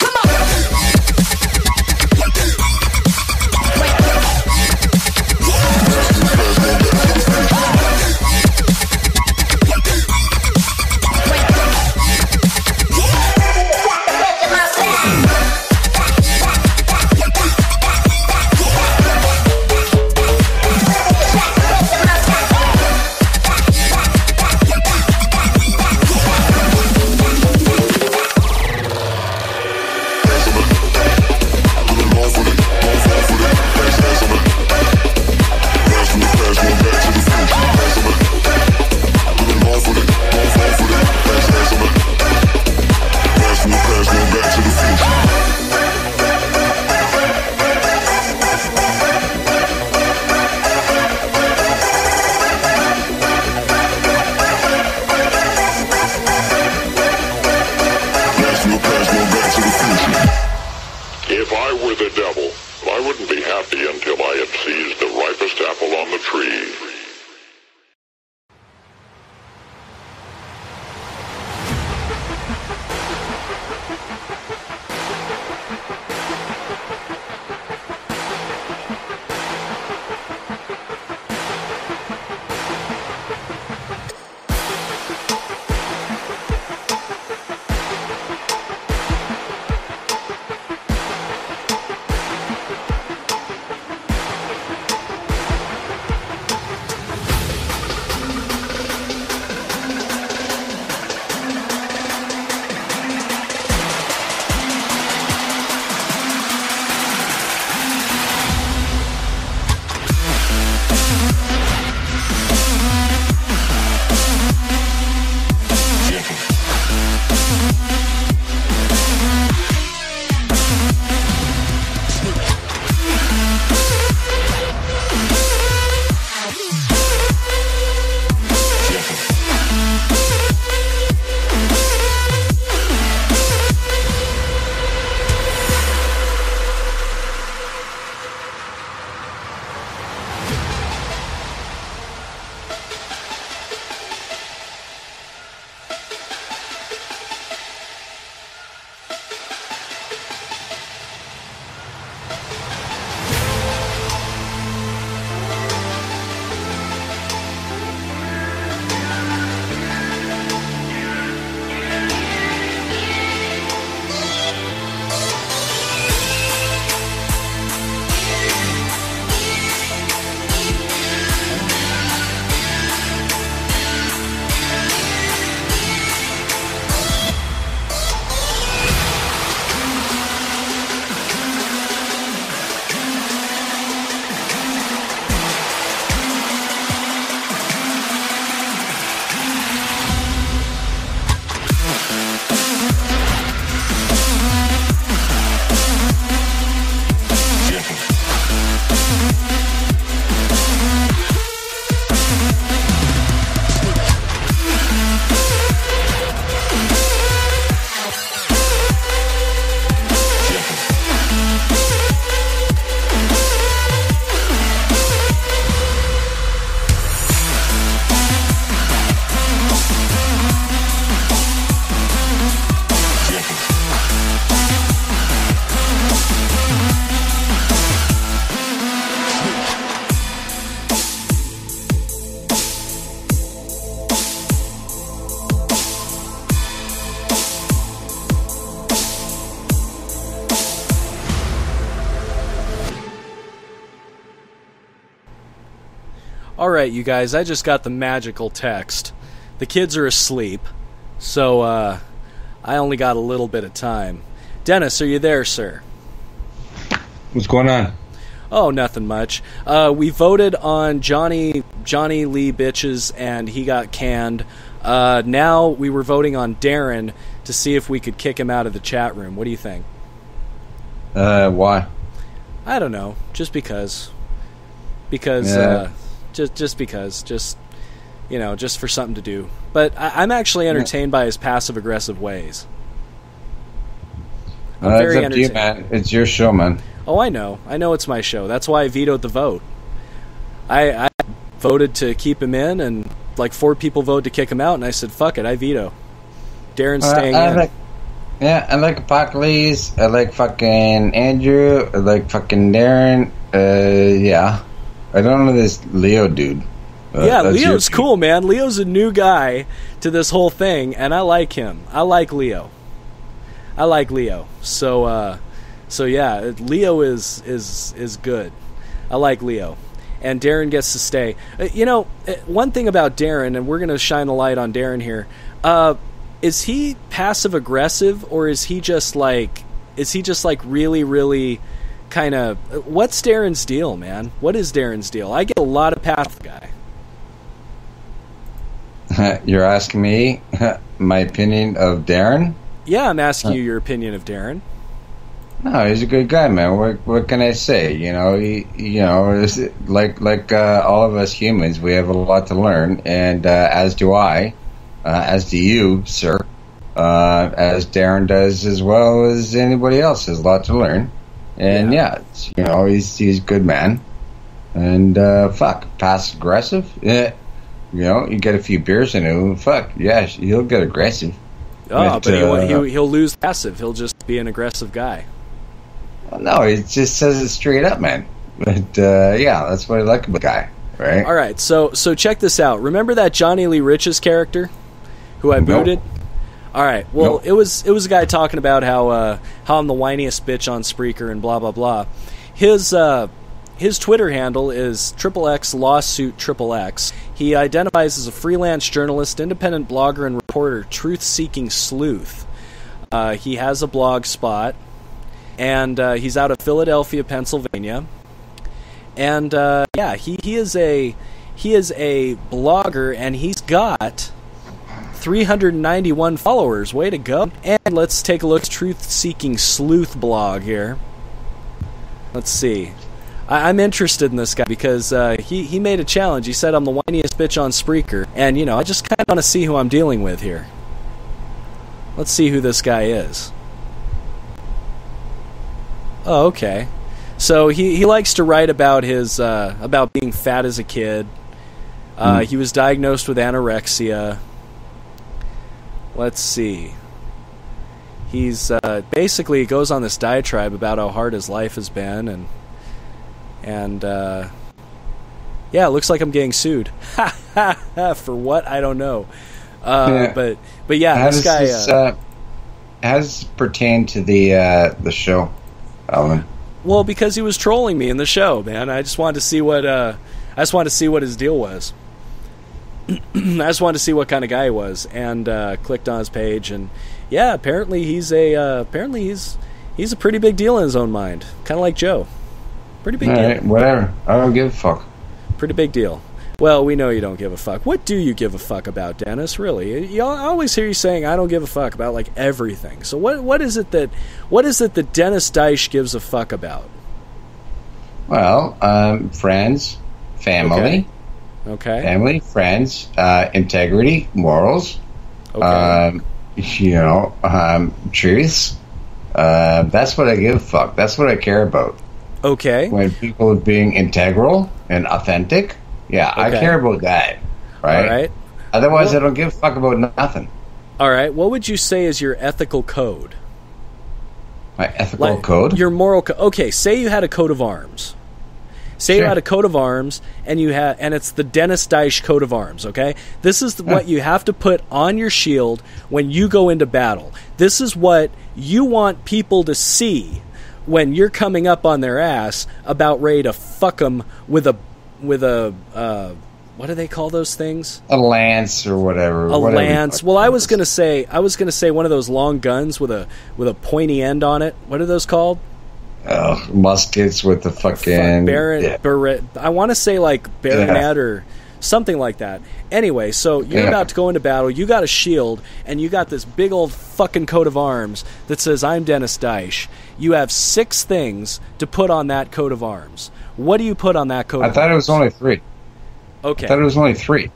If I were the devil, I wouldn't be happy until I had seized the ripest apple on the tree. Alright, you guys, I just got the magical text. The kids are asleep, so I only got a little bit of time. Dennis, are you there, sir? What's going on? Oh, nothing much. We voted on Johnny Lee Bitches, and he got canned. Now we were voting on Darren to see if we could kick him out of the chat room. What do you think? Why? I don't know. Just because. Just because. Just, you know, just for something to do. But I'm actually entertained by his passive-aggressive ways. I'm very it's up to you, man. It's your show, man. Oh, I know. I know it's my show. That's why I vetoed the vote. I voted to keep him in, and like 4 people voted to kick him out, and I said, fuck it, I veto. Darren's staying in. Yeah, I like Apocalypse. I like fucking Andrew. I like fucking Darren. Yeah. I don't know this Leo dude. Yeah, That's your Leo's dude. cool, man. Leo's a new guy to this whole thing, and I like him. I like Leo. So yeah, Leo is good. I like Leo. And Darren gets to stay. One thing about Darren, and we're going to shine a light on Darren here, is he passive aggressive, or is he just like really, really kind of, what's Darren's deal, man? What is Darren's deal? I get a lot of passive guy. You're asking me my opinion of Darren? Yeah, I'm asking you your opinion of Darren. No, he's a good guy, man. What can I say? It's like all of us humans, we have a lot to learn, and as do I, as do you, sir, as Darren does, as well as anybody else has a lot to learn. And he's a good man. And passive aggressive. Yeah, you get a few beers in him. He'll get aggressive. Oh, but he'll lose passive. He'll just be an aggressive guy. No, he just says it straight up, man. But that's what I like about the guy, right? All right, so check this out. Remember that Johnny Lee Riches character who I booted? All right, well, it was a guy talking about how I'm the whiniest bitch on Spreaker and blah blah blah. His Twitter handle is XXX Lawsuit XXX. He identifies as a freelance journalist, independent blogger, and reporter, truth-seeking sleuth. He has a blog spot, and he's out of Philadelphia, Pennsylvania. And he is a blogger, and he's got 391 followers. Way to go! And let's take a look at Truth-Seeking Sleuth blog here. Let's see. I'm interested in this guy because he made a challenge. He said I'm the whiniest bitch on Spreaker, and I just kind of want to see who I'm dealing with here. Let's see who this guy is. Oh, okay. So he likes to write about his about being fat as a kid. He was diagnosed with anorexia. Let's see. He's basically he goes on this diatribe about how hard his life has been, and it looks like I'm getting sued. For what? I don't know. But yeah, this guy. How does this pertain to the show, Alvin? Well, because he was trolling me in the show, man. I just wanted to see what his deal was. I just wanted to see what kind of guy he was, and clicked on his page, and apparently he's a pretty big deal in his own mind, kind of like Joe. Pretty big deal. All right, whatever. I don't give a fuck. Pretty big deal. Well, we know you don't give a fuck. What do you give a fuck about, Dennis? Really? I always hear you saying I don't give a fuck about like everything. So what is it that Dennis Deich gives a fuck about? Well, friends, family. Okay. Family, friends, integrity, morals. Okay. Truths. That's what I give a fuck. That's what I care about. Okay. When people are being integral and authentic, I care about that, right? All right. Otherwise, I don't give a fuck about nothing. All right. What would you say is your ethical code? My ethical code? Your moral code. Okay, say you had a coat of arms. Say you had a coat of arms, and it's the Dennis Deich coat of arms, okay? This is what you have to put on your shield when you go into battle. This is what you want people to see when you're coming up on their ass about ready to fuck them with a what do they call those things? A lance or whatever. A lance. Well, I was gonna say one of those long guns with a pointy end on it. What are those called? Muskets with the fucking Bayonet. I want to say like bayonet or something like that. Anyway, so you're about to go into battle. You got a shield, and you got this big old fucking coat of arms that says "I'm Dennis Deich." You have 6 things to put on that coat of arms. What do you put on that coat of arms? I thought it was only 3. Okay. I thought it was only 3.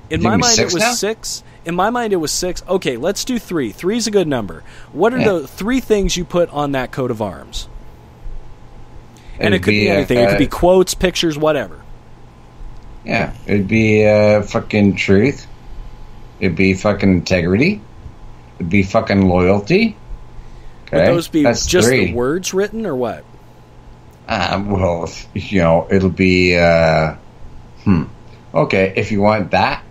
In my mind, it was 6. In my mind, it was 6. Okay, let's do 3. 3 is a good number. What are the 3 things you put on that coat of arms? And it could be anything. It could be quotes, pictures, whatever. Yeah, it'd be fucking truth. It'd be fucking integrity. It'd be fucking loyalty. Would those be That's just 3. the words written, or what? Well, it'll be. Okay, if you want that,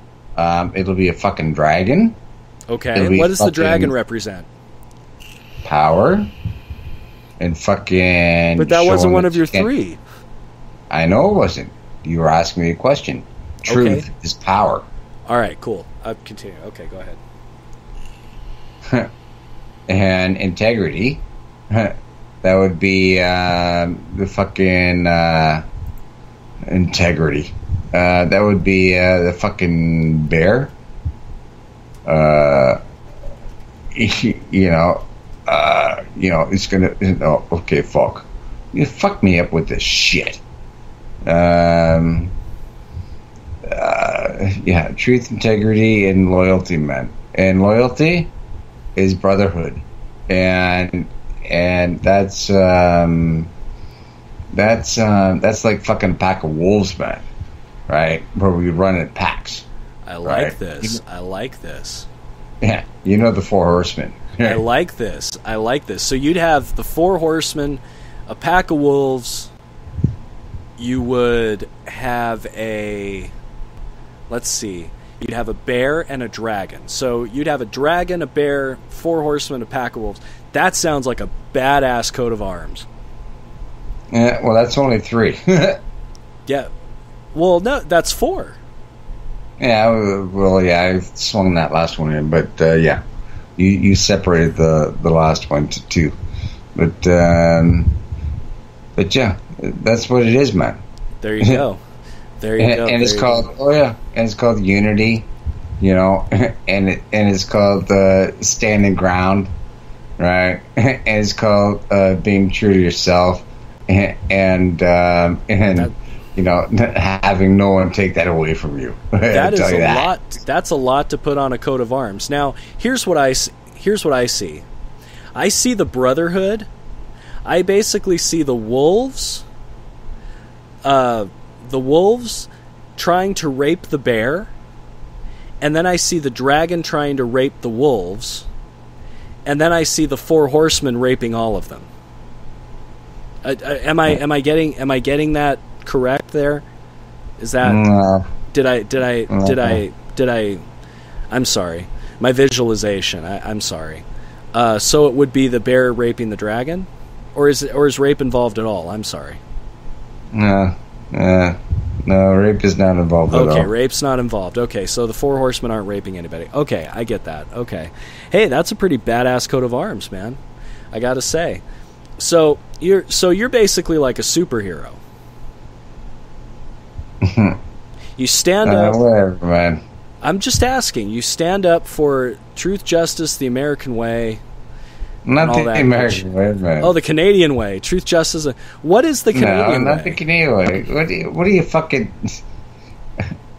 it'll be a fucking dragon. Okay, It'll and be what does the fucking dragon represent? Power. And fucking. But that wasn't showing one that of your you can't- 3. I know it wasn't. You were asking me a question. Truth Okay. is power. All right, cool. I'll continue. Okay, go ahead. And integrity. That would be the fucking integrity. That would be the fucking bear. It's gonna. Okay, fuck. You fuck me up with this shit. Yeah, truth, integrity, and loyalty, man. And loyalty is brotherhood, and that's like fucking pack of wolves, man. Right, where we run in packs. I like Right. this. I like this. Yeah, you know the 4 horsemen. I like this. I like this. So you'd have the 4 horsemen, a pack of wolves. You would have let's see. You'd have a bear and a dragon. So you'd have a dragon, a bear, 4 horsemen, a pack of wolves. That sounds like a badass coat of arms. Yeah, well, that's only 3. Yeah. Well, no, that's 4. Yeah, well, yeah, I swung that last one in, but yeah, you separated the last one to 2, but yeah, that's what it is, man. There you go. There you go. And it's There you called go. and it's called unity, and it's called standing ground, right? And it's called being true to yourself, and having no one take that away from you. That is I'll tell you a that. lot. That's a lot to put on a coat of arms. Now, here's what I see. I see the brotherhood. I basically see the wolves. The wolves trying to rape the bear, and then I see the dragon trying to rape the wolves, and then I see the 4 horsemen raping all of them. Am I getting that correct? There is that. No. Did I? I'm sorry. My visualization. I'm sorry. So it would be the bear raping the dragon, or is rape involved at all? I'm sorry. No, rape is not involved at all. Okay, rape's not involved. Okay, so the 4 horsemen aren't raping anybody. Okay, I get that. Okay, hey, that's a pretty badass coat of arms, man. I gotta say. So you're basically like a superhero. You stand up. Whatever, man. I'm just asking. You stand up for truth, justice, the American way. Not all the that American way, man. Oh, the Canadian way. Truth, justice. What is the Canadian no, not way? the Canadian way. What do you fucking?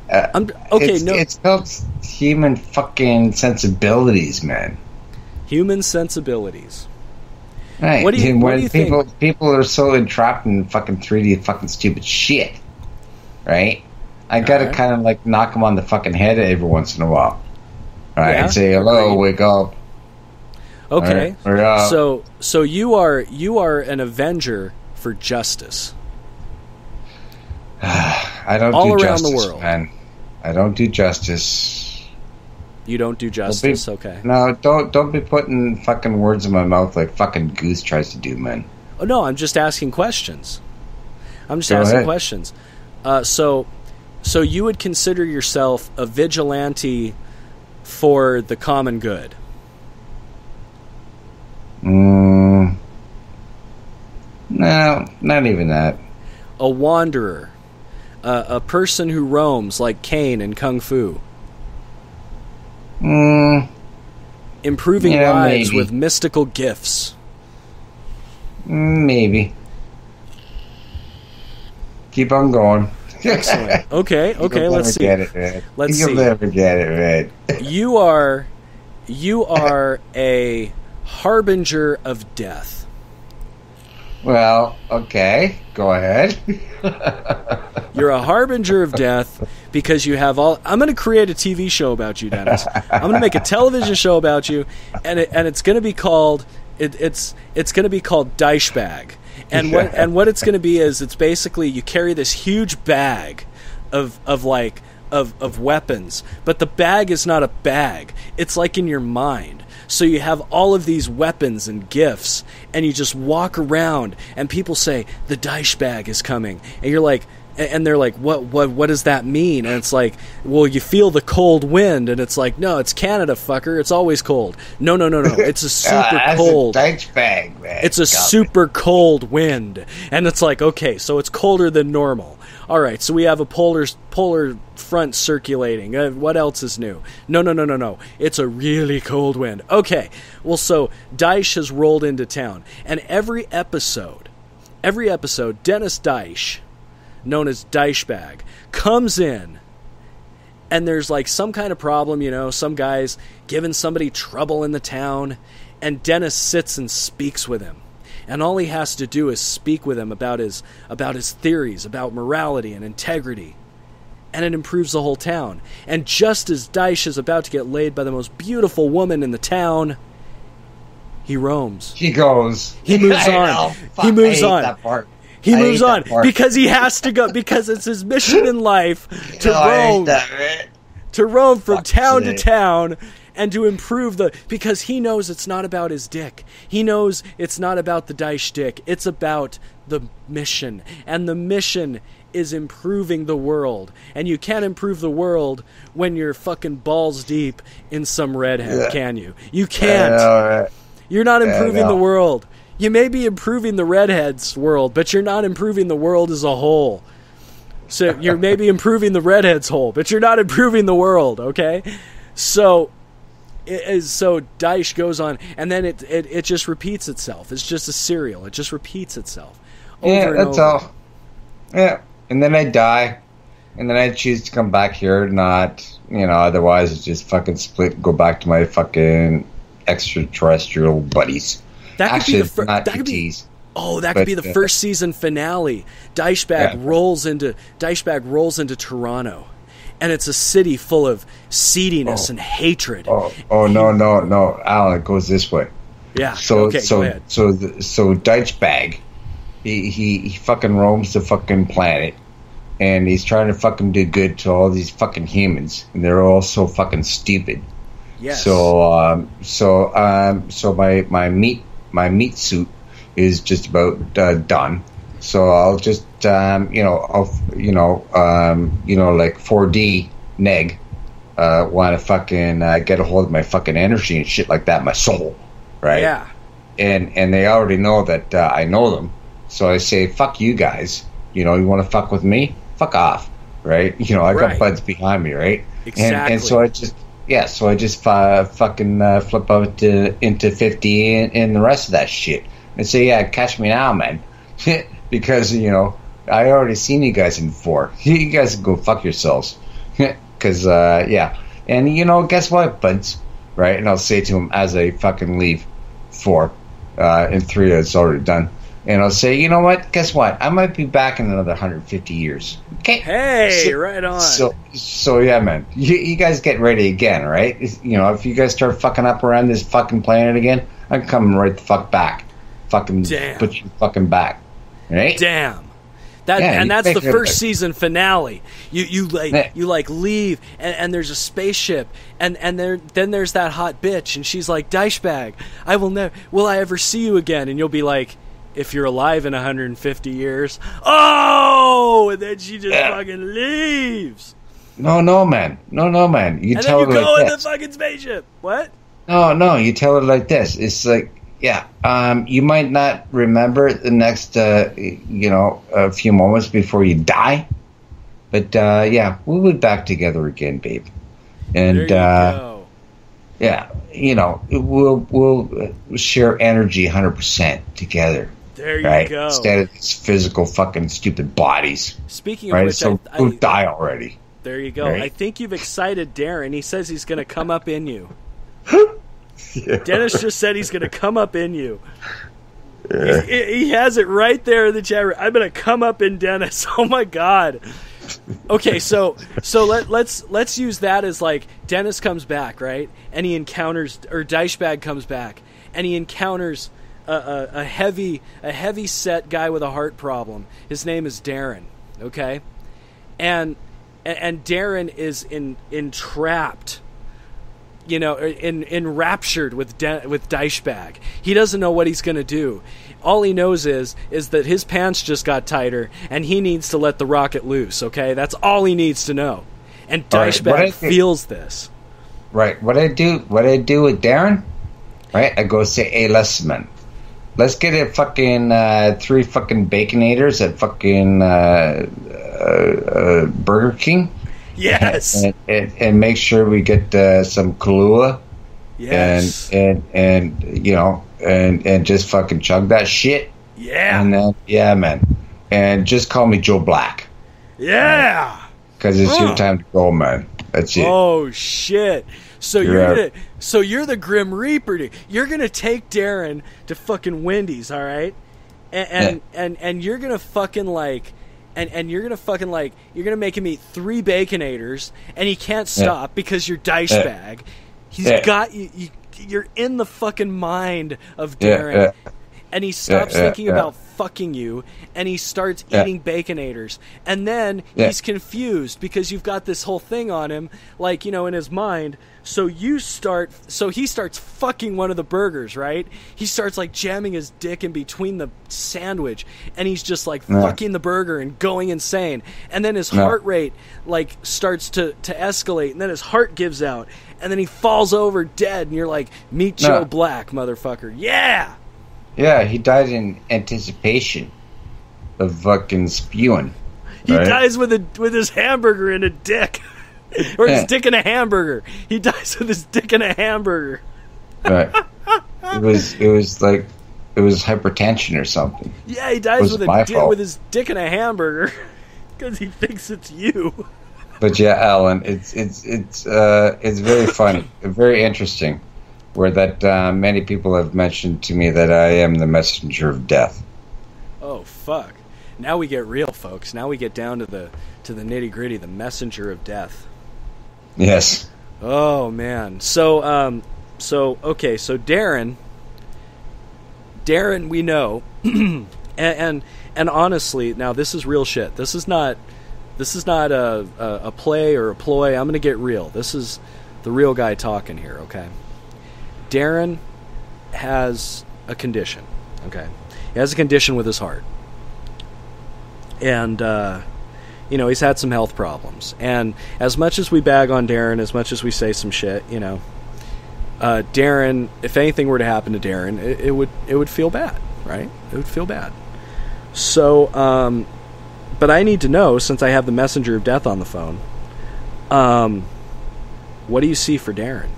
It's called human fucking sensibilities, man. Human sensibilities. Right. What do you when think? people are so entrapped in fucking 3D fucking stupid shit, right? I gotta Alright. kind of like knock them on the fucking head every once in a while. All right, Yeah, and say hello, agreed. wake up. Okay. All right. So you are an avenger for justice. I don't all do around justice, the world. man. I don't do justice. You don't do justice. Okay. No, don't be putting fucking words in my mouth like fucking Goose tries to do, man. Oh no, I'm just asking questions. I'm just Go asking ahead. questions. So you would consider yourself a vigilante for the common good? No, not even that. A wanderer, a person who roams like Caine in Kung Fu, improving Yeah, lives maybe. with mystical gifts. Maybe. Keep on going. Excellent. Okay, You'll let's see. never get it, man. Let's You'll see. never get it, man. You are a harbinger of death. Well, okay, go ahead. You're a harbinger of death because you have all. I'm going to create a TV show about you, Dennis. I'm going to make a television show about you, and it's going to be called it's going to be called Deichbag. And what it's going to be is it's basically you carry this huge bag of weapons, but the bag is not a bag. It's like in your mind. So you have all of these weapons and gifts, and you just walk around, and people say, the Deichbag is coming. And you're like, and they're like, what does that mean? And it's like, well, you feel the cold wind, and it's like, no, it's Canada, fucker. It's always cold. No. It's a super cold. Deichbag, man. It's a super cold wind. And it's like, okay, so it's colder than normal. All right, so we have a polar front circulating. What else is new? No. It's a really cold wind. Okay, well, so Deitch has rolled into town. And every episode, Dennis Deitch, known as Deichbag, comes in, and there's like some kind of problem, some guy's giving somebody trouble in the town, and Dennis sits and speaks with him. And all he has to do is speak with him about his theories, about morality and integrity. And it improves the whole town. And just as Deitch is about to get laid by the most beautiful woman in the town, he roams. He goes. He moves on. He moves on. That part. He moves on because he has to go, because it's his mission in life to roam from town to town and to improve because he knows it's not about his dick. He knows it's not about the Deitch dick. It's about the mission. And the mission is improving the world. And you can't improve the world when you're fucking balls deep in some redhead, can you? You can't. Right. You're not improving the world. You may be improving the redheads' world, but you're not improving the world as a whole. So you're maybe improving the redheads' whole, but you're not improving the world, okay? So Deitch goes on, and then it just repeats itself. It's just a serial. It just repeats itself over and over. All. Yeah, and then I die, and then I choose to come back here, not, otherwise it's just fucking split, go back to my fucking extraterrestrial buddies. That could be the first season finale. Deichbag rolls into Toronto, and it's a city full of seediness and hatred. No, Alan, it goes this way. Yeah. Go ahead. So Deichbag, he fucking roams the fucking planet, and he's trying to fucking do good to all these fucking humans, and they're all so fucking stupid. Yes. So my meat suit is just about done. So I'll just like 4D neg want to fucking get a hold of my fucking energy and shit like that, my soul, right? Yeah. And they already know that I know them. So I say, fuck you guys. You want to fuck with me? Fuck off, right? I got buds behind me, right? Exactly. And so I just. Yeah, so I just fucking flip out into 50 and the rest of that shit. And say, yeah, catch me now, man. Because, I already seen you guys in 4. You guys can go fuck yourselves. Because, yeah. And, guess what, buds? Right? And I'll say to him as I fucking leave 4. And 3 is already done. And I'll say, you know what? Guess what? I might be back in another 150 years. Okay. Hey, right on. So yeah, man. You guys get ready again, right? If you guys start fucking up around this fucking planet again, I'm coming right the fuck back. Fucking put you fucking back. Right? Damn. That's the first season finale. You leave and there's a spaceship and then there's that hot bitch and she's like, Deichbag, will I ever see you again? And you'll be like, if you're alive in 150 years. Oh, and then she just fucking leaves. No, man. You and tell then you her go like in this. the fucking spaceship. What? No, you tell her like this. It's like, you might not remember the next, a few moments before you die. But, we'll be back together again, babe. And, there you go. Yeah, we'll share energy 100% together. There you go. Instead of these physical fucking stupid bodies. Speaking of which, so we'll die already. There you go. Right? I think you've excited Darren. He says he's going to come up in you. Yeah. Dennis just said he's going to come up in you. He has it right there in the chat room. I'm gonna come up in Dennis. Oh my god. Okay, so let's use that as like Dennis comes back, right? And he encounters, or Deichbag comes back, and he encounters a heavy set guy with a heart problem. His name is Darren. Okay, and Darren is entrapped. Enraptured with Deichbag. He doesn't know what he's going to do. All he knows is that his pants just got tighter, and he needs to let the rocket loose, okay? That's all he needs to know. And Deichbag feels this. Right. What I do with Darren, right? I go say, hey, listen, man. Let's get a fucking 3 fucking Baconators at fucking Burger King. Yes, and make sure we get some Kahlua. Yes, and just fucking chug that shit. Yeah, and then man, and just call me Joe Black. Yeah, because it's your time to go, man. That's it. Oh shit! So you're the Grim Reaper. Dude. You're gonna take Darren to fucking Wendy's, all right? And you're gonna fucking like. And you're gonna make him eat 3 Baconators, and he can't stop because you're Deichbag. He's got you. You're in the fucking mind of Darren, and he stops thinking about fucking you, and he starts eating Baconators, and then he's confused because you've got this whole thing on him, like in his mind. So he starts fucking one of the burgers, right? He starts like jamming his dick in between the sandwich, and he's just like fucking the burger and going insane. And then his heart rate like starts to escalate, and then his heart gives out, and then he falls over dead, and you're like, meet Joe Black, motherfucker. Yeah. Yeah, he died in anticipation of fucking spewing. He dies with his hamburger in a dick. Or his dick in a hamburger. He dies with his dick in a hamburger. Right. It was hypertension or something. Yeah, he dies with his dick in a hamburger because he thinks it's you. But yeah, Alan, it's very funny, very interesting, where that many people have mentioned to me that I am the messenger of death. Oh fuck! Now we get real, folks. Now we get down to the nitty gritty, the messenger of death. Yes. Oh man. So okay. So Darren, we know, and honestly, now this is real shit. This is not a play or a ploy. I'm gonna get real. This is the real guy talking here. Okay. Darren has a condition. Okay. He has a condition with his heart, and he's had some health problems. And as much as we bag on Darren, as much as we say some shit, Darren, if anything were to happen to Darren, it would feel bad, right? It would feel bad. So, but I need to know, since I have the messenger of death on the phone, what do you see for Darren?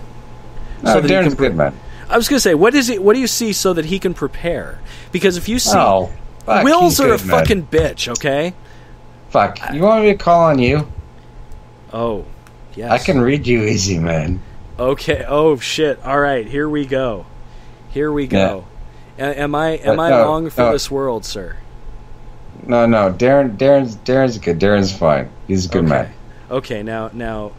So Darren's good, man. I was going to say, what do you see so that he can prepare? Because if you see... fuck, Wills are good, a fucking bitch, okay? Fuck. You want me to call on you? Oh, yes. I can read you easy, man. Okay. Oh, shit. All right. Here we go. Yeah. Am I long for this world, sir? No. Darren's good. Darren's fine. He's a good man. Okay. Now,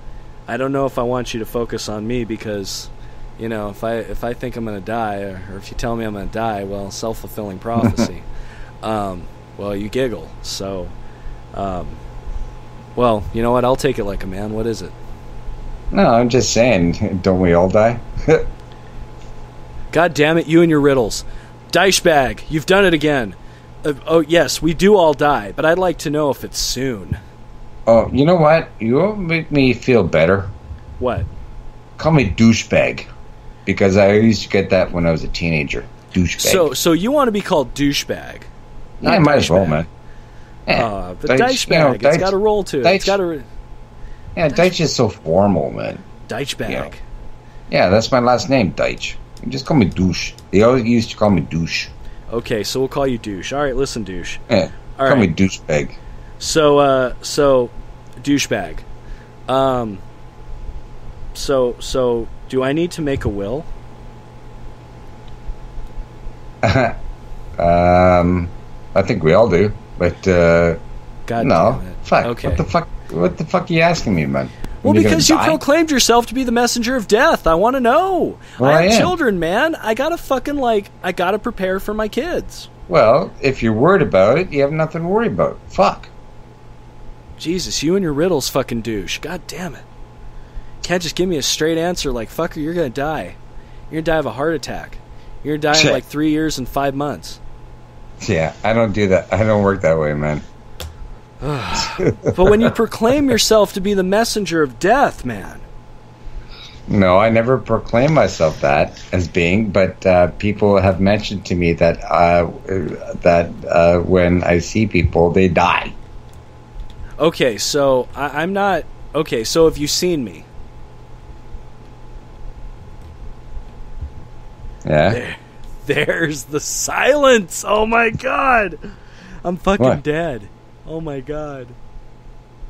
I don't know if I want you to focus on me because... if I think I'm going to die, or if you tell me I'm going to die, well, self-fulfilling prophecy. Well, you giggle. So, well, you know what? I'll take it like a man. What is it? No, I'm just saying, don't we all die? God damn it, you and your riddles. Deichbag, you've done it again. Oh, yes, we do all die, but I'd like to know if it's soon. Oh, you know what? You will make me feel better. What? Call me douchebag. Because I used to get that when I was a teenager. Douchebag. So you want to be called douchebag? Yeah, might as well, man. Yeah. But Deichbag, it's got a roll to it. It's got a... Yeah, Deitch is so formal, man. Deichbag. Yeah, that's my last name, Deitch. You just call me douche. They always used to call me douche. Okay, so we'll call you douche. All right, listen, douche. Yeah, call me douchebag. So douchebag. So do I need to make a will? I think we all do. But God no, damn it. fuck. Okay. What the fuck are you asking me, man? Well, When because you gonna die? proclaimed yourself to be the messenger of death. I want to know. Well, I I have am. children, man. I gotta fucking I gotta prepare for my kids. Well, if you're worried about it, you have nothing to worry about. Fuck. Jesus, you and your riddles, fucking douche. God damn it. Can't just give me a straight answer like, fucker, you're gonna die. You're gonna die of a heart attack. You're gonna die in Shit. like 3 years and 5 months. Yeah, I don't do that. I don't work that way, man. But when you proclaim yourself to be the messenger of death, man. No, I never proclaim myself that as being, but people have mentioned to me that when I see people, they die. Okay, so I'm not... Okay, so have you seen me? Yeah. There's the silence. Oh my god. I'm fucking What? dead. Oh my god.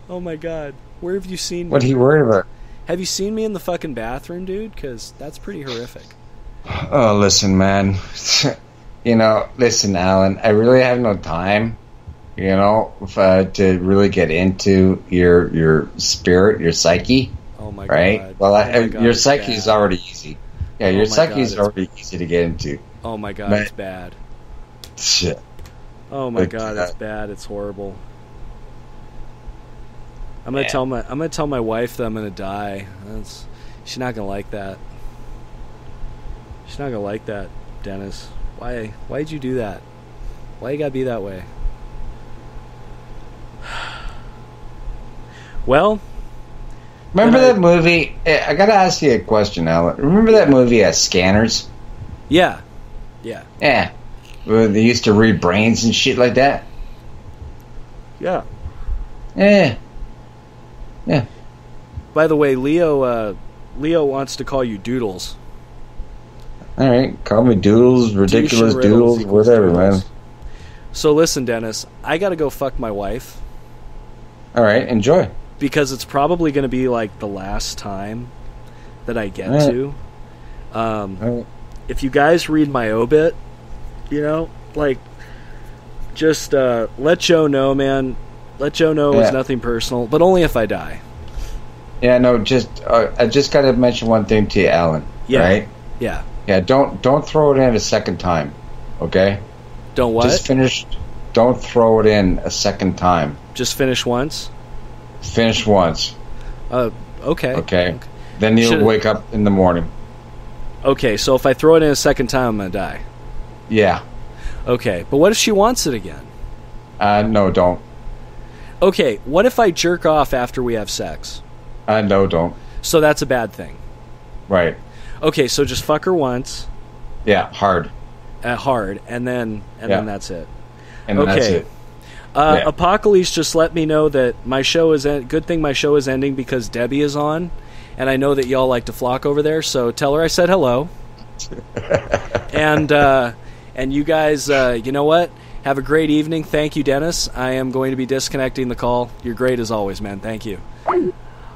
Oh my god. Where have you seen me? What are you worried about? Have you seen me in the fucking bathroom, dude? Because that's pretty horrific. Oh, listen, man. Listen, Alan. I really have no time. To really get into your spirit, your psyche. Oh my Right? god. Well, Oh my God, your it's psyche is bad. already easy. Yeah, Oh your my psyche God, is it's- already easy to get into. Oh my god, Man. it's bad. Shit. Oh my Like, god, it's bad. It's horrible. I'm gonna tell my wife that I'm gonna die. She's not gonna like that. She's not gonna like that, Dennis. Why'd you do that? Why you gotta be that way? Well, Remember And I- that movie? I gotta ask you a question, Alan. Remember that movie, Scanners? yeah. Yeah. Where they used to read brains and shit like that? Yeah. Yeah. Yeah. By the way, Leo wants to call you Doodles. Alright, call me Doodles, ridiculous Douche and riddles Doodles, equals whatever, Doodles. man. So listen, Dennis, I gotta go fuck my wife Alright, enjoy. because it's probably gonna be like the last time that I get Alright. to. Alright. If you guys read my obit, just let Joe know, man. Let Joe know Yeah. it's nothing personal, but only if I die. Yeah, no, I just gotta mention one thing to you, Alan. Yeah. Right? Yeah. Yeah, don't throw it in a second time. Okay? Don't what? Just finish. Don't throw it in a second time. Just finish once? Finish once. Okay. Okay? Then you'll Should've- wake up in the morning. Okay, so if I throw it in a second time, I'm gonna die. Yeah. Okay, but what if she wants it again? No, don't. Okay, what if I jerk off after we have sex? No, don't. So that's a bad thing. Right. Okay, so just fuck her once, Yeah, hard. hard, and then Yeah. that's it. And then that's Okay. it. Yeah. Apocalypse just let me know that my show is good thing my show is ending because Debbie is on, and I know that y'all like to flock over there. So tell her I said hello. and you guys, you know what? Have a great evening. Thank you, Dennis. I am going to be disconnecting the call. You're great as always, man. Thank you.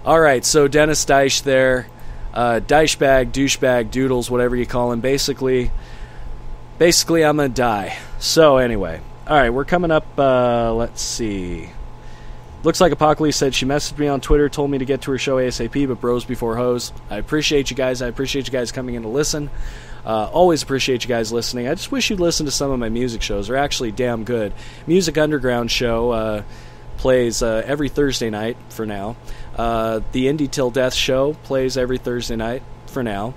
All right, so Dennis Deich there, Deichbag, douchebag, doodles, whatever you call him. Basically, I'm gonna die. So anyway. All right, we're coming up, let's see. Looks like Apocalypse said she messaged me on Twitter, told me to get to her show ASAP, but bros before hoes. I appreciate you guys. I appreciate you guys coming in to listen. Always appreciate you guys listening. I just wish you'd listen to some of my music shows. They're actually damn good. Music Underground show plays every Thursday night for now. The Indie Till Death show plays every Thursday night for now.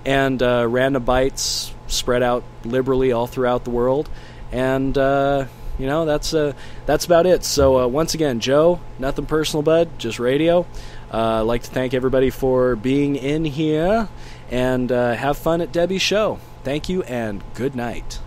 And Random Bites spread out liberally all throughout the world. And that's about it. So once again, Joe, nothing personal, bud, just radio. I'd like to thank everybody for being in here, and have fun at Debbie's show. Thank you and good night.